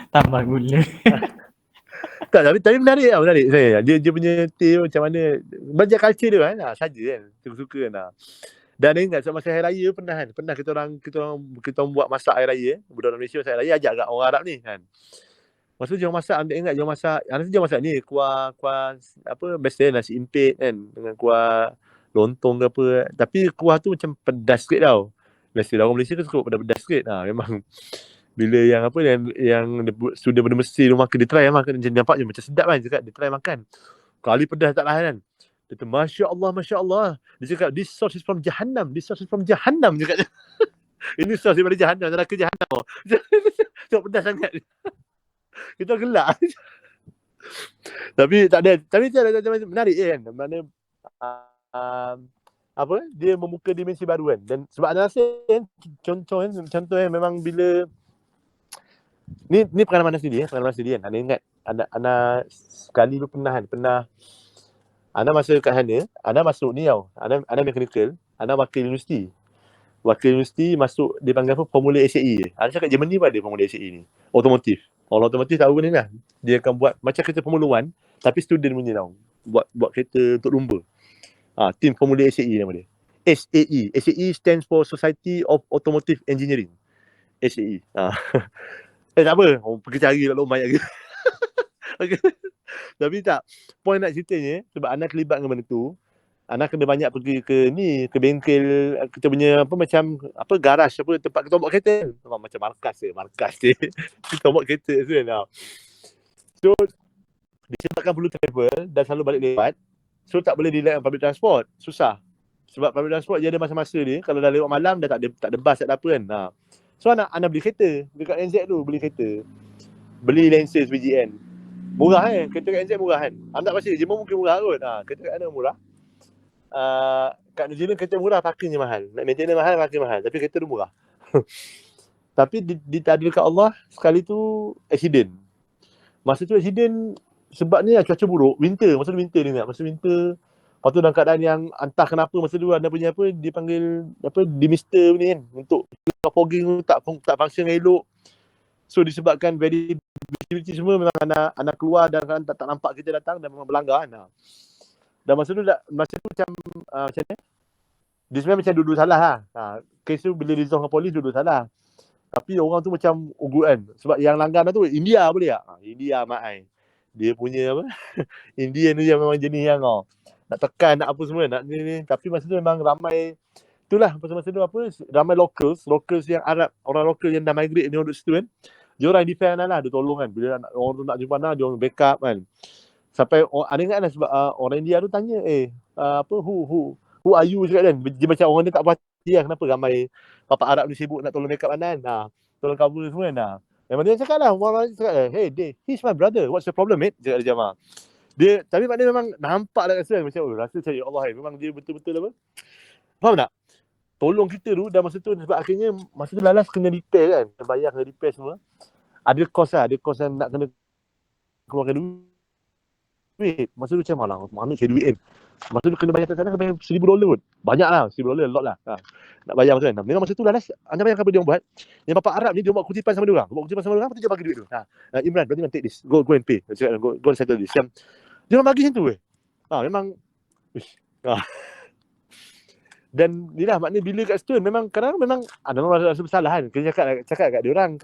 Tambah gula. Tak, tapi menarik saya. Dia punya teh macam mana, belajar culture dia kan. Saja kan. Suka-suka kan. Dan ingat masa hari raya pernah kita orang buat masak hari raya. Budak Malaysia masa hari raya ajak kat orang Arab ni kan. Masa tu jangan masak, jangan masak ni kuah apa biasa nasi impit kan dengan kuah lontong ke apa. Tapi kuah tu macam pedas sikit tau. Biasa orang Malaysia kan suka pedas sikit. Memang bila yang apa yang sudah benda mesti rumah dia try makan, nampak je macam sedap kan, cakap dia try makan. Kali pedas tak tahan kan. Dia kata Masya Allah. Dia cakap this sauce is from Jahannam. Cakap dia. Ini sauce daripada Jahannam, neraka Jahannam. Cakap pedas sangat. Kita gelak. Tapi tak ada. Tapi menarik kan. Mana apa dia membuka dimensi baru kan. Dan sebab ana rasa kan, contoh memang bila ni pengalaman sendiri kan. Ana ingat ana sekali dulu pernah ana masa kat sana, ana masuk ni tau. Ana mechanical, ana wakil universiti. Masuk dia panggil apa, formular SAE. Ana cakap Germany pun ada formular SAE ni. Otomotif. Orang otomotif tahu ni lah. Dia akan buat macam kereta Formula 1 tapi student punya tau. Buat kereta untuk lumba. Team Formula SAE nama dia. SAE. SAE stands for Society of Automotive Engineering. SAE. Tak apa. Pergi cari kat lomba lagi. Okay. Tapi tak. Point nak ceritanya sebab anak terlibat dengan benda tu. Anak kena banyak pergi ke bengkel kita punya apa macam apa garaj apa tempat kita buat kereta. Macam markas dia. Kita buat kereta tu kan. So disebabkan perlu travel dan selalu balik lewat. So tak boleh rely on public transport. Susah. Sebab public transport dia ada masa-masa dia. Kalau dah lewat malam dah tak ada bas tak ada apa kan. So anak beli kereta. Dekat NZ tu beli kereta. Beli Lancer VGN. Murah kan. Kereta kat NZ murah kan. Anda pasti Jerman mungkin murah kot. Kereta kat mana murah. kat New Zealand kereta murah parkingnya mahal. Nak maintenance mahal, parking mahal. Tapi kereta tu murah. Tapi ditakdirkan Allah, sekali tu accident. Masa tu accident sebabnya cuaca buruk, winter, masa tu winter ni nak. Masa winter, lepas tu dalam keadaan yang entah kenapa masa tu anda punya apa, dipanggil apa, demister ni kan, untuk fogging tak function elok. So disebabkan very visibility semua memang anak keluar dan kan tak nampak kita datang dan memang berlanggar kan. Dan masa tu macam macam ni. Dia sebenarnya macam duduk salah lah. Kes tu bila resolve dengan polis duduk salah. Tapi orang tu macam ugut kan. Sebab yang langgar tu India boleh tak? India mak ai. Dia punya apa? Indian tu yang memang jenis yang nak tekan, nak apa semua, nak ni. Tapi masa tu memang ramai. Itulah masa tu apa, ramai locals yang Arab, orang lokal yang dah migrate ni duduk situ kan. Dia orang defend lah, dia tolong kan. Bila orang tu nak jumpa dia orang backup kan. Sampai ada ingat lah sebab orang India tu tanya apa who are you cakap kan. Dia macam orang dia tak puas hati lah, kenapa ramai papa Arab ni sibuk nak tolong backup Anan. Tolong cover semua kan. Memang dia cakap lah, orang cakap lah, hey, he's my brother, what's the problem mate? Cakap dia Jamal. Dia, tapi maknanya memang nampak lah kat sana macam rasa saya Allah memang dia betul-betul apa. Faham tak? Tolong kita tu dan masa tu sebab akhirnya masa tu lalas kena repair kan. Bayar kena repair semua. Ada kos yang nak kena keluarkan duit. Masa tu macam malah mana cari duit kan. Masa tu kena bayar kat sana kena bayar $1,000 pun. Banyak lah, $1,000 a lot lah. Nak bayar masa tu kan. Memang masa tu lalas anda bayar apa dia orang buat. Yang bapa Arab ni dia buat kutipan sama dia orang. Buat kutipan sama dia orang, lepas tu dia bagi duit tu. Imran, berarti take this. Go and pay. Go and settle this. Dia orang bagi macam tu memang dan ni lah maknanya bila kat situ memang kadang memang ada orang rasa bersalah kan. Kena cakap kat dia orang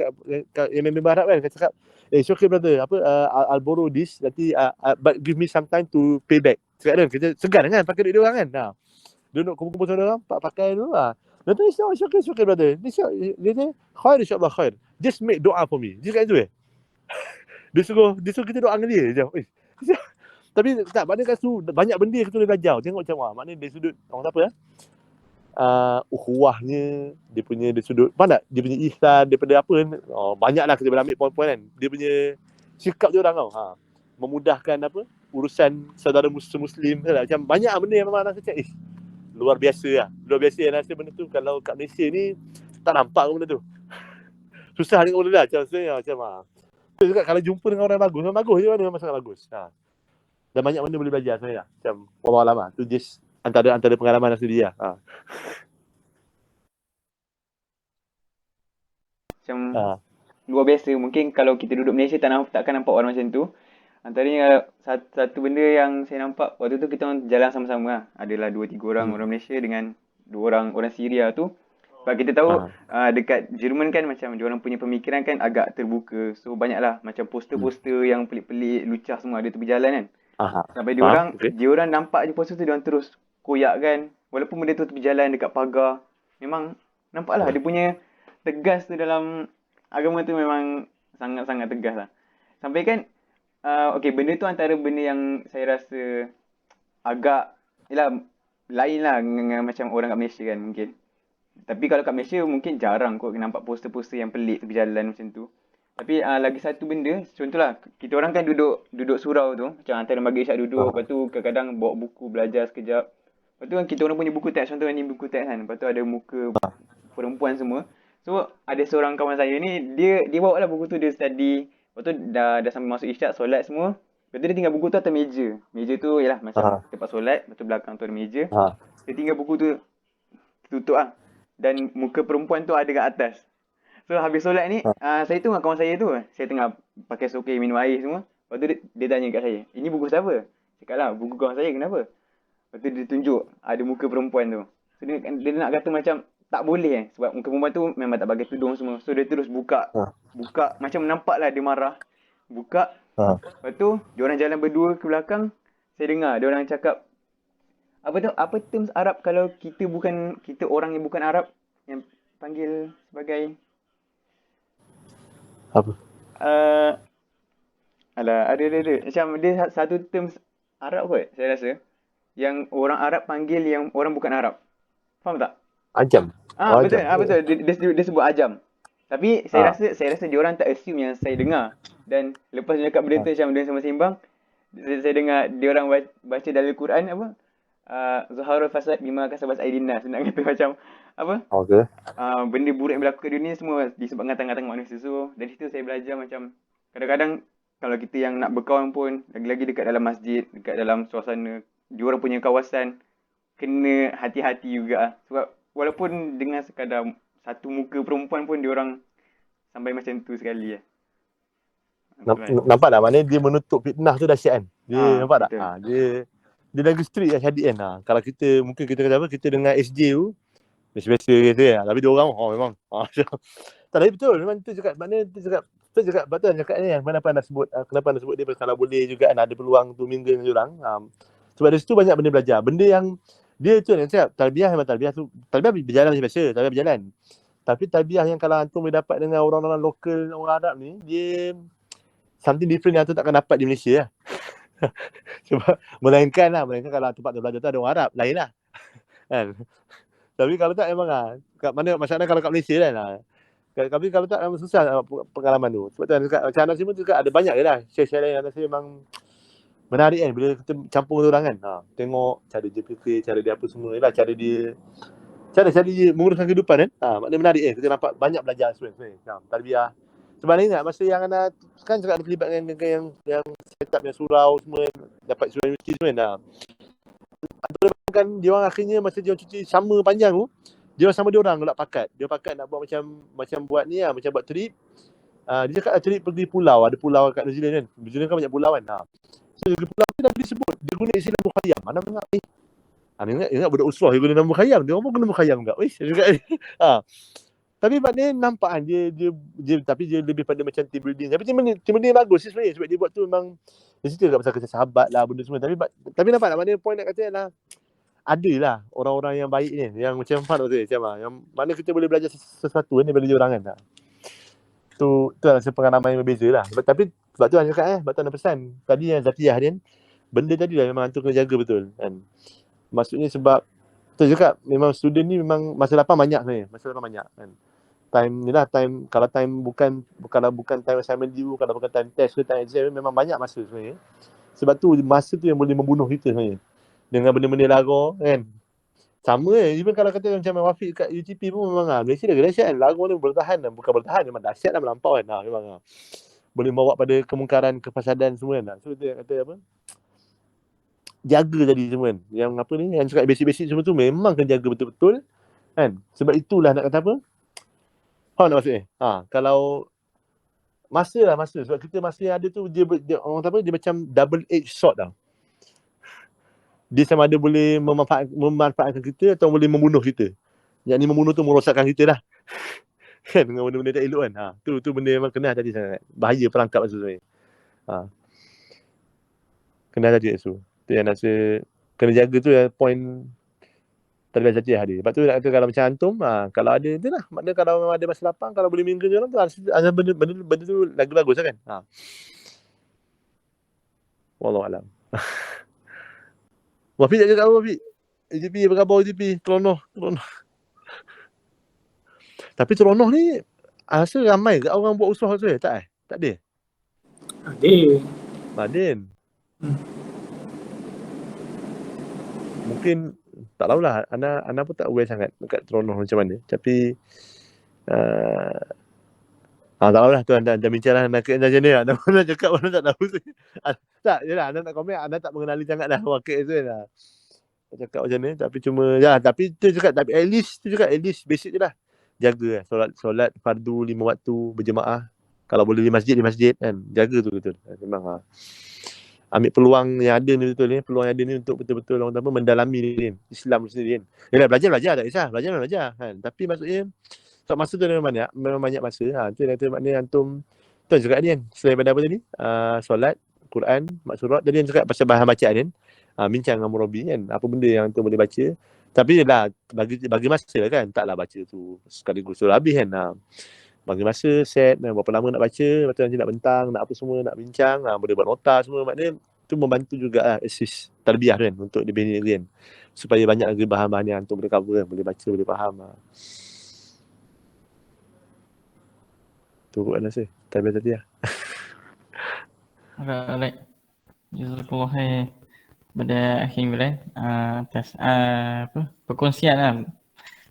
yang member Arab kan, cakap it's okay brother, apa I'll borrow this nanti but give me some time to pay back. Cakap dia kerja segan kan pakai duit dia orang kan. Dia nak kumpul-kumpul sama dia orang pakai dulu lah. Nanti it's okay brother. Dia khair insya-Allah khair. Just make doa for me. Dia cakap tu dia suruh kita doa dengan dia macam tapi tak, maknanya kat situ banyak benda kita boleh belajar. Tengok macam maknanya dari sudut orang apa ukhuwahnya, dia punya dari sudut mana dia punya ihsan daripada apa banyaklah kita boleh ambil poin-poin kan. Dia punya sikap dia orang memudahkan apa urusan saudara muslim macam banyak benda yang memang rasa macam luar biasa yang rasa benda tu kalau kat Malaysia ni tak nampak benda tu. Susah dengan benda dah macam cakap kalau jumpa dengan orang bagus je memang sangat bagus. Dan banyak benda boleh belajar sebenarnya. Macam wallahu alam tu just antara pengalaman asli dia. Macam luar biasa. Mungkin kalau kita duduk Malaysia takkan nampak orang macam tu. Antaranya satu benda yang saya nampak waktu tu kita orang jalan sama-sama adalah 2-3 orang orang Malaysia dengan 2 orang Syria tu. Sebab kita tahu dekat Jerman kan macam diorang punya pemikiran kan agak terbuka. So banyaklah macam poster-poster yang pelik-pelik lucah semua ada tepi jalan kan. Sampai diorang nampak je poster tu diorang terus koyak kan. Walaupun benda tu tepi jalan dekat pagar. Memang nampaklah dia punya tegas tu dalam agama tu memang sangat-sangat tegas lah. Sampai kan benda tu antara benda yang saya rasa agak lain lah dengan macam orang kat Malaysia kan mungkin. Tapi kalau kat Malaysia mungkin jarang kot nampak poster-poster yang pelik tepi jalan macam tu. Tapi lagi satu benda, contohlah kita orang kan duduk surau tu, macam antara lembaga isyak duduk, lepas tu kadang-kadang bawa buku belajar sekejap. Lepas tu kan kita orang punya buku teks, contohnya ni buku teks kan. Lepas tu ada muka perempuan semua. So ada seorang kawan saya ni, dia bawa lah buku tu, dia study. Lepas tu dah sampai masuk isyak, solat semua. Lepas tu dia tinggal buku tu atas meja. Meja tu ialah macam tempat solat, lepas tu belakang tu ada meja. Dia tinggal buku tu tutup lah. Dan muka perempuan tu ada kat atas. So habis solat ni, saya tu dengan kawan saya tu, saya tengah pakai sokai minum air semua. Lepas tu dia tanya kat saya, ini buku siapa? Cakap lah, buku kawan saya, kenapa? Lepas tu dia tunjuk ada muka perempuan tu. So dia nak kata macam tak boleh sebab muka perempuan tu memang tak pakai tudung semua. So dia terus buka macam nampak lah dia marah. Buka. Lepas tu diorang jalan berdua ke belakang. Saya dengar diorang cakap apa terms Arab kalau kita orang yang bukan Arab yang panggil sebagai apa? Ada. Macam dia satu terms Arab kot saya rasa. Yang orang Arab panggil yang orang bukan Arab. Faham tak? Ajam. Betul. Betul. Dia sebut ajam. Tapi saya rasa diorang tak assume yang saya dengar. Dan lepas dia cakap benda tu macam dia sama seimbang, saya dengar diorang baca dalam Al-Quran Zuharul fasad bima kasabat aydin nas. Nak kata macam apa? Okay. Benda buruk yang berlaku kat dunia semua disebabkan tangan-tangan manusia. So dari situ saya belajar macam kadang-kadang kalau kita yang nak berkawan pun lagi-lagi dekat dalam masjid, dekat dalam suasana diorang punya kawasan, kena hati-hati juga. Sebab walaupun dengan sekadar satu muka perempuan pun diorang sampai macam tu sekali . Nampak tak? Maknanya dia menutup fitnah tu dahsyat kan? Dia nampak tak? Betul. Dia lagi street lah Syahid kan. Kalau kita, mungkin kita kata apa, kita dengar SJ tu, biasa-biasa gitu ya. Tapi dia orang, memang. Tak, tapi betul. Memang tu cakap, maknanya tu cakap betul cakap ni kan. Kenapa anda sebut dia, kalau boleh juga kan, ada peluang tu minggu dengan orang. Sebab dari situ banyak benda belajar. Benda yang, dia tu yang cakap, talbiah memang talbiah tu, talbiah berjalan macam biasa, talbiah berjalan. Tapi talbiah yang kalau antum boleh dapat dengan orang-orang lokal, orang Arab ni, dia something different yang antum takkan dapat di Malaysia lah. Sebab melainkan kalau tempat tu belajar tu ada orang Arab, lain lah. Kan? Tapi kalau tak memang kat mana masyarakat kalau kat Malaysia kan tapi kalau tak memang susah pengalaman tu. Sebab tu macam Anas semua tu ada banyak je lah. Share yang Anas memang menarik kan bila kita campur dengan orang kan. Tengok cara dia fikir, cara dia apa semua lah, cara dia menguruskan kehidupan kan. Maknanya menarik kan. Kita nampak banyak belajar sebenarnya. Tarbiyah. Sebab ni ingat masa yang Anas kan cakap terlibat dengan yang setup yang surau semua, dapat surau universiti semua kan. Dia orang akhirnya masa dia orang cuti sama panjang tu, dia orang sama dia orang nak pakat. Dia pakat nak buat macam buat ni lah, macam buat trip. Dia cakap trip pergi pulau, ada pulau kat New Zealand kan. New Zealand kan banyak pulau kan. So di pulau tu dah disebut, dia guna istilah mukhayyam. Mana dengar ingat budak Usrah dia guna nama mukhayyam. Dia orang pun guna mukhayyam juga. Tapi maknanya nampak kan dia tapi dia lebih pada macam team building. Tapi team building bagus sebenarnya sebab dia buat tu memang dia cerita dekat pasal kisah sahabat lah benda semua. Tapi nampak tak maknanya point nak kata lah ada lah orang-orang yang baik ni yang macam faham tak macam yang mana kita boleh belajar sesuatu ni bagi dia orang kan. Tu rasa pengalaman yang berbeza lah. Tapi sebab tu saya cakap sebab tu ada pesan tadi yang Zatiyah ni benda tadi lah memang tu kena jaga betul kan. Maksudnya sebab tu cakap memang student ni memang masa lapang banyak sebenarnya. Masa lapang banyak kan. Kalau time bukan time assignment due, kalau bukan time test ke time exam memang banyak masa sebenarnya. Sebab tu masa tu yang boleh membunuh kita sebenarnya. Dengan benda-benda lara kan. Sama even kalau kata macam Wafiq kat UTP pun memang Malaysia dah dahsyat kan. Lara tu bertahan bukan bertahan memang dahsyat dah melampau kan. Memang boleh bawa pada kemungkaran, kefasadan semua kan. So dia kata apa? Jaga tadi semua kan. Yang apa ni, yang cakap basic-basic semua tu memang kena jaga betul-betul kan. Sebab itulah nak kata apa? Faham tak maksudnya? Kalau masa sebab kita masa yang ada tu dia orang kata apa, dia macam double edge sword tau. Dia sama ada boleh memanfaatkan kita atau boleh membunuh kita. Yang ni membunuh tu merosakkan kita lah. Kan dengan benda-benda tak elok kan. Tu benda memang kena tadi sangat. Bahaya perangkap masa sebenarnya. Kena tadi tu. Tu yang rasa kena jaga tu yang point terbiasa Zatiyah dia. Sebab tu nak kata kalau macam antum, kalau ada tu lah. Maknanya kalau memang ada masa lapang, kalau boleh minggu je orang tu, benda tu lagi bagus lah kan. Wallahualam. Wafiq tak cakap apa Wafiq? UTP apa khabar UTP? Teronoh. Tapi Teronoh ni, rasa ramai ke orang buat usaha tu tak ada? Ada. Mungkin tak tahulah, Ana pun tak aware sangat dekat Teronoh macam mana. Tapi tak tahulah tu anda bincang lah nak macam ni lah. Anda cakap mana tak tahu. Tak, yelah anda nak komen, anda tak mengenali sangat lah wakil tu lah. Cakap macam ni, tapi cuma tapi tu cakap, tapi at least basic je lah. Jaga solat fardu 5 waktu berjemaah. Kalau boleh di masjid kan. Jaga tu betul. Memang ambil peluang yang ada ni betul ni, peluang yang ada ni untuk betul-betul orang apa mendalami ni Islam sendiri kan. Yalah belajar tak kisah, belajar kan. Tapi maksudnya sebab masa tu memang banyak masa. Tu yang kata maknanya antum tu juga ni kan. Selain pada apa tadi? Solat, Quran, mak surat. Tadi yang cakap pasal bahan bacaan kan. Bincang dengan murabi kan. Apa benda yang antum boleh baca. Tapi lah bagi masa lah kan. Taklah baca tu sekaligus suruh habis kan. Bagi masa set berapa lama nak baca, lepas tu nanti nak bentang, nak apa semua, nak bincang, boleh buat nota semua. Maknanya tu membantu juga assist tarbiyah kan untuk dibina kan. Supaya banyak lagi bahan-bahan yang antum boleh cover kan, boleh baca, boleh faham. Tu kot rasa tarbiyah tadi lah. Alright. Jazakallah khair. pada akhir bulan atas perkongsian lah.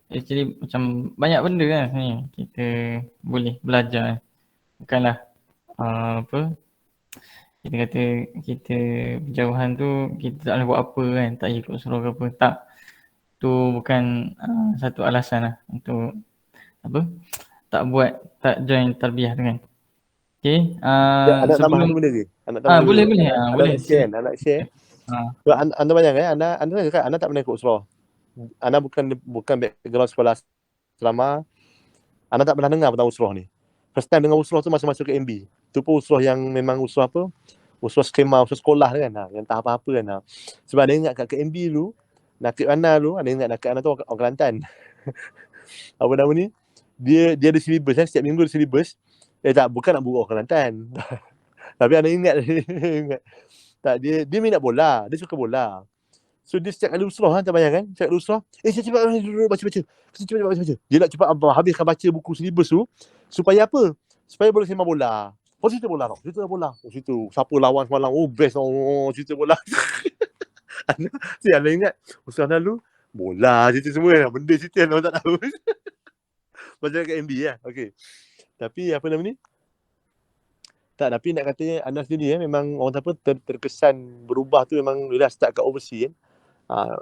Actually macam banyak benda lah ni kita boleh belajar. Bukanlah apa kita kata kita berjauhan tu kita tak boleh buat apa kan, tak ikut suruh ke apa, tak. Tu bukan satu alasan lah untuk apa tak join tarbiyah tu kan. Okay, Anak tambah sebelum satu benda lagi. Anak tambah boleh dulu. boleh Anak boleh nak share kan? Anak nak share. So, anda bayangkan anda cakap anda tak pernah ikut surah. Anda bukan background sekolah selama. Anda tak pernah dengar tentang usrah ni. First time dengar usrah tu masa masuk ke MB. Tu pun usrah yang memang usrah apa? Usrah skema, usrah sekolah kan. Yang tak apa-apa kan. Sebab ada ingat kat MB dulu, Nakib Ana dulu, ada ingat Nakib Ana tu orang Kelantan. Apa nama ni? Dia ada syllabus kan, setiap minggu ada syllabus. Tak, bukan nak buruk orang Kelantan. Tapi anda ingat tak, dia minat bola, dia suka bola. So dia setiap kali usrah kan, tak bayang kan? Setiap kali usrah, cepat duduk baca-baca. Cepat baca-baca. Dia nak cepat habiskan baca buku syllabus tu supaya apa? Supaya boleh sembang bola. Cerita bola tau. Cerita bola. Situ siapa lawan semalam. Best tau. Cerita bola. Anda ingat usrah dulu bola cerita semua kan. Benda cerita orang tak tahu. Macam kat MB lah. Okey. Tapi apa nama ni? Tak, tapi nak kata Anas sendiri memang orang apa terkesan berubah tu memang dah start kat overseas kan.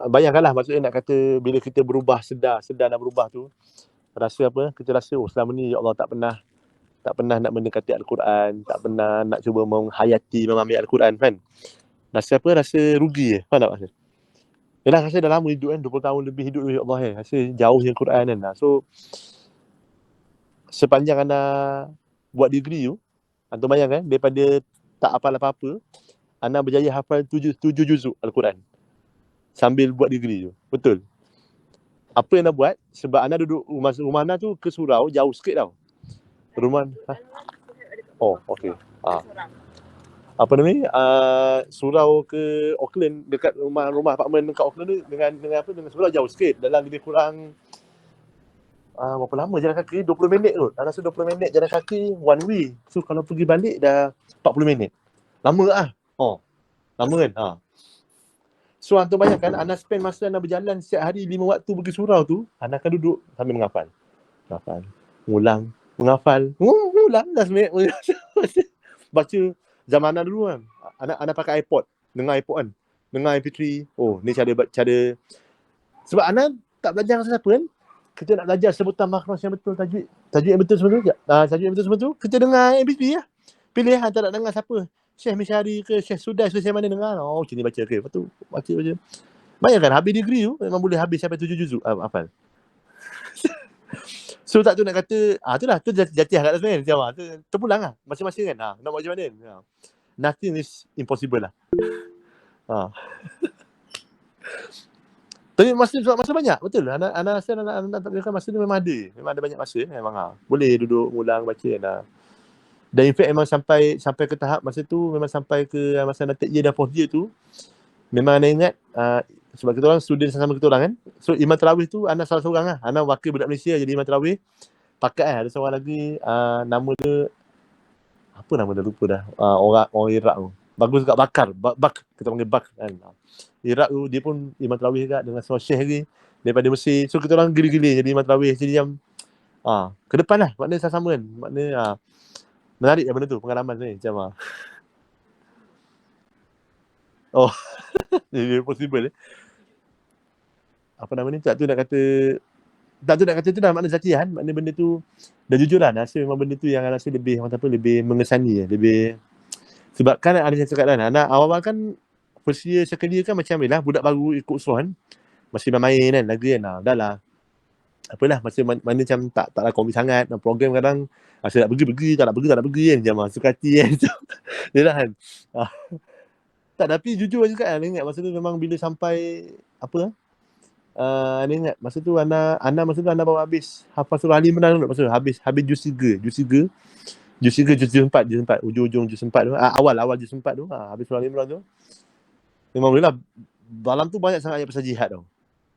Bayangkanlah maksudnya nak kata bila kita berubah sedar nak berubah tu rasa apa? Kita rasa selama ni ya Allah tak pernah nak mendekati Al-Quran, tak pernah nak cuba menghayati memahami Al-Quran kan. Rasa apa? Rasa rugi faham tak maksud? Yalah rasa dah lama hidup kan, 20 tahun lebih hidup ya Allah kan. Rasa jauh dengan Quran kan. So sepanjang anda buat degree tu, anda bayangkan daripada tak hafal apa-apa, anda berjaya hafal 7 juzuk Al-Quran sambil buat degree tu. Betul. Apa yang anda buat? Sebab anda duduk rumah anda tu ke surau, jauh sikit tau. Rumah Oh, okey. Apa nama ni? Surau ke Auckland, dekat rumah apartmen dekat Auckland tu dengan surau jauh sikit. Dalam lebih kurang berapa lama jalan kaki? 20 minit kot. Anda rasa 20 minit jalan kaki one way. So kalau pergi balik dah 40 minit. Lama lah. Lama kan? So anda bayangkan anda spend masa anda berjalan setiap hari 5 waktu pergi surau tu, anda akan duduk sambil menghafal. Ulang, menghafal. Ulang dah sebenarnya. Baca zaman anda dulu kan. Anda pakai iPod, dengar iPod kan. Dengar MP3. Ni cara sebab anda tak belajar dengan siapa kan. Kita nak belajar sebutan makhraj yang betul, tajwid yang betul semua tu. Tajwid yang betul semua tu, kita dengar MP3 lah. Pilih anda nak dengar siapa. Syekh Mishari ke Syekh Sudais ke Syekh mana dengar. Macam ni baca. Lepas tu baca. Bayangkan habis degree tu memang boleh habis sampai 7 juzuk hafal. So tak tu nak kata, itulah tu jati agak sebenarnya. Macam terpulang lah. Masing-masing kan. Nak buat macam mana. Nothing is impossible lah. Tapi masa banyak. Betul. Anak rasa anak tak boleh masa ni memang ada banyak masa. Memang boleh duduk ulang baca kan. Dan in fact memang sampai ke tahap masa tu memang sampai ke masa nak take year dan 4th year tu memang anda ingat sebab kita orang student sama kita orang kan. So imam tarawih tu anak salah seorang lah. Anak wakil budak Malaysia jadi imam tarawih. Pakat ada seorang lagi nama dia apa nama dia lupa dah. Orang Iraq tu. Bagus juga Bak kita panggil Bak kan. Iraq tu dia pun imam tarawih juga dengan seorang syekh lagi daripada Mesir. So kita orang gila-gila jadi imam tarawih. Jadi macam ke depan lah maknanya sama kan. Maknanya menarik benda tu pengalaman ni macam jadi possible apa nama ni tak tu nak kata tu dah makna zatian makna benda tu dah jujur lah rasa memang benda tu yang rasa lebih lebih mengesani lebih sebab kan ada yang cakap kan anak awal-awal kan first year second year kan macam lah budak baru ikut usrah kan masih main kan lagi kan dah lah apalah macam mana macam taklah komit sangat program kadang rasa nak pergi tak nak pergi kan macam suka hati kan yalah kan tak tapi jujur juga kan ingat masa tu memang bila sampai apa Anda ingat masa tu Ana baru habis hafal surah Ali Imran masa tu habis juz 3 juz 4 ujung juz 4 tu awal juz 4 tu habis surah Ali Imran tu memang bolehlah dalam tu banyak sangat ayat pasal jihad tau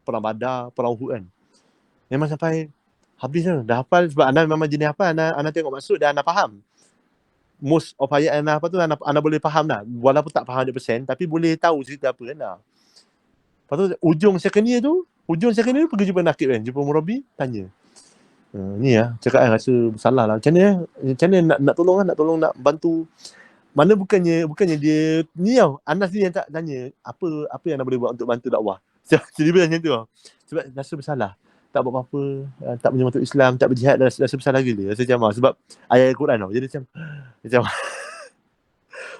perang Badar perang Uhud kan memang sampai habis tu dah hafal sebab anda memang jenis hafal anda tengok maksud dan anda faham most of ayat Ana apa tu Ana boleh faham lah. Walaupun tak faham 100% tapi boleh tahu cerita apa kan. Lepas tu ujung second year tu pergi jumpa nakib kan, jumpa murabi, tanya. Ni lah, cakap kan rasa bersalah lah. Macam mana nak tolong kan, nak bantu. Mana bukannya dia ni tau, Anas ni yang tak tanya apa yang Ana boleh buat untuk bantu dakwah. Jadi dia macam tu tau. Sebab rasa bersalah. Tak buat apa-apa, tak menyebut Islam, tak berjihad, rasa bersalah gila. Rasa macam sebab ayat Al-Quran tau. Jadi macam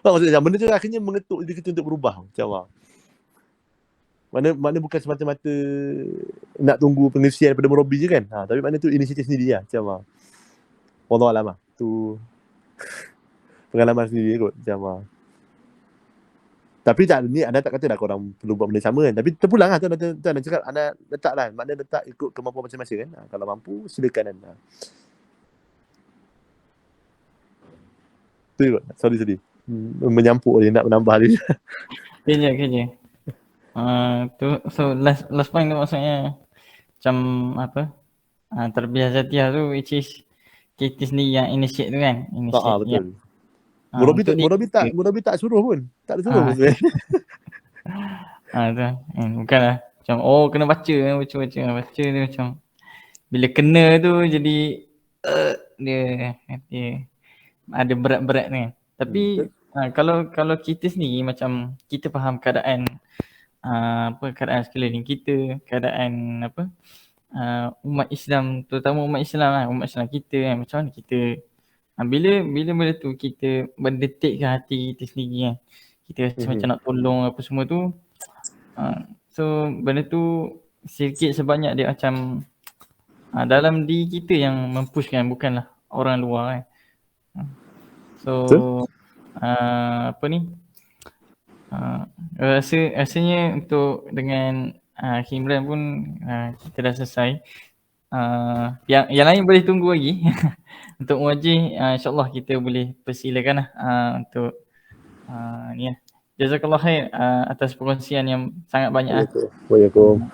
maksudnya benda tu akhirnya mengetuk diri kita untuk berubah. Macam Mana bukan semata-mata nak tunggu pengisian daripada murabi je kan. Tapi makna tu inisiatif sendiri lah. Macam Wallahualam lah. Tu pengalaman sendiri kot. Macam tapi tak, ni Anda tak kata dah korang perlu buat benda sama kan. Tapi terpulang lah tu Anda cakap, Anda letak lah. Maknanya letak ikut kemampuan masing-masing kan. Kalau mampu, silakan Anda. Tu kot. Sorry. Menyampuk dia, nak menambah dia. Kerja. So last point tu maksudnya macam apa, tarbiyah zatiah tu which is kita sendiri yang initiate tu kan. Betul. Murabi tak suruh pun. Tak ada suruh pun sebenarnya. Tu bukanlah macam kena baca dia macam bila kena tu jadi dia ada berat-berat ni. Tapi kalau kita sendiri macam kita faham keadaan keadaan sekeliling kita, keadaan umat Islam, terutama umat Islam kita kan, macam mana kita bila tu kita mendetikkan hati kita sendiri kan, kita rasa macam nak tolong apa semua tu, so benda tu sedikit sebanyak dia macam dalam diri kita yang mempushkan, bukanlah orang luar kan. So rasanya untuk dengan Imran pun kita dah selesai. Yang lain boleh tunggu lagi. Untuk muajih insyaAllah kita boleh persilakan untuk ni lah. Jazakallah khair atas perkongsian yang sangat banyak. Waalaikumsalam.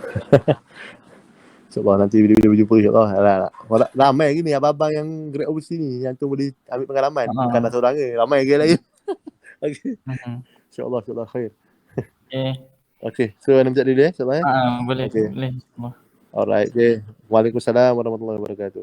InsyaAllah nanti bila berjumpa insyaAllah. Ramai lagi ni abang-abang yang grad overseas ni yang tu boleh ambil pengalaman. Bukan dah seorang ke, ramai lagi lain. Okay. InsyaAllah khair. Okay. So anda minta dulu InsyaAllah boleh. Alright. Okay. Waalaikumsalam warahmatullahi wabarakatuh.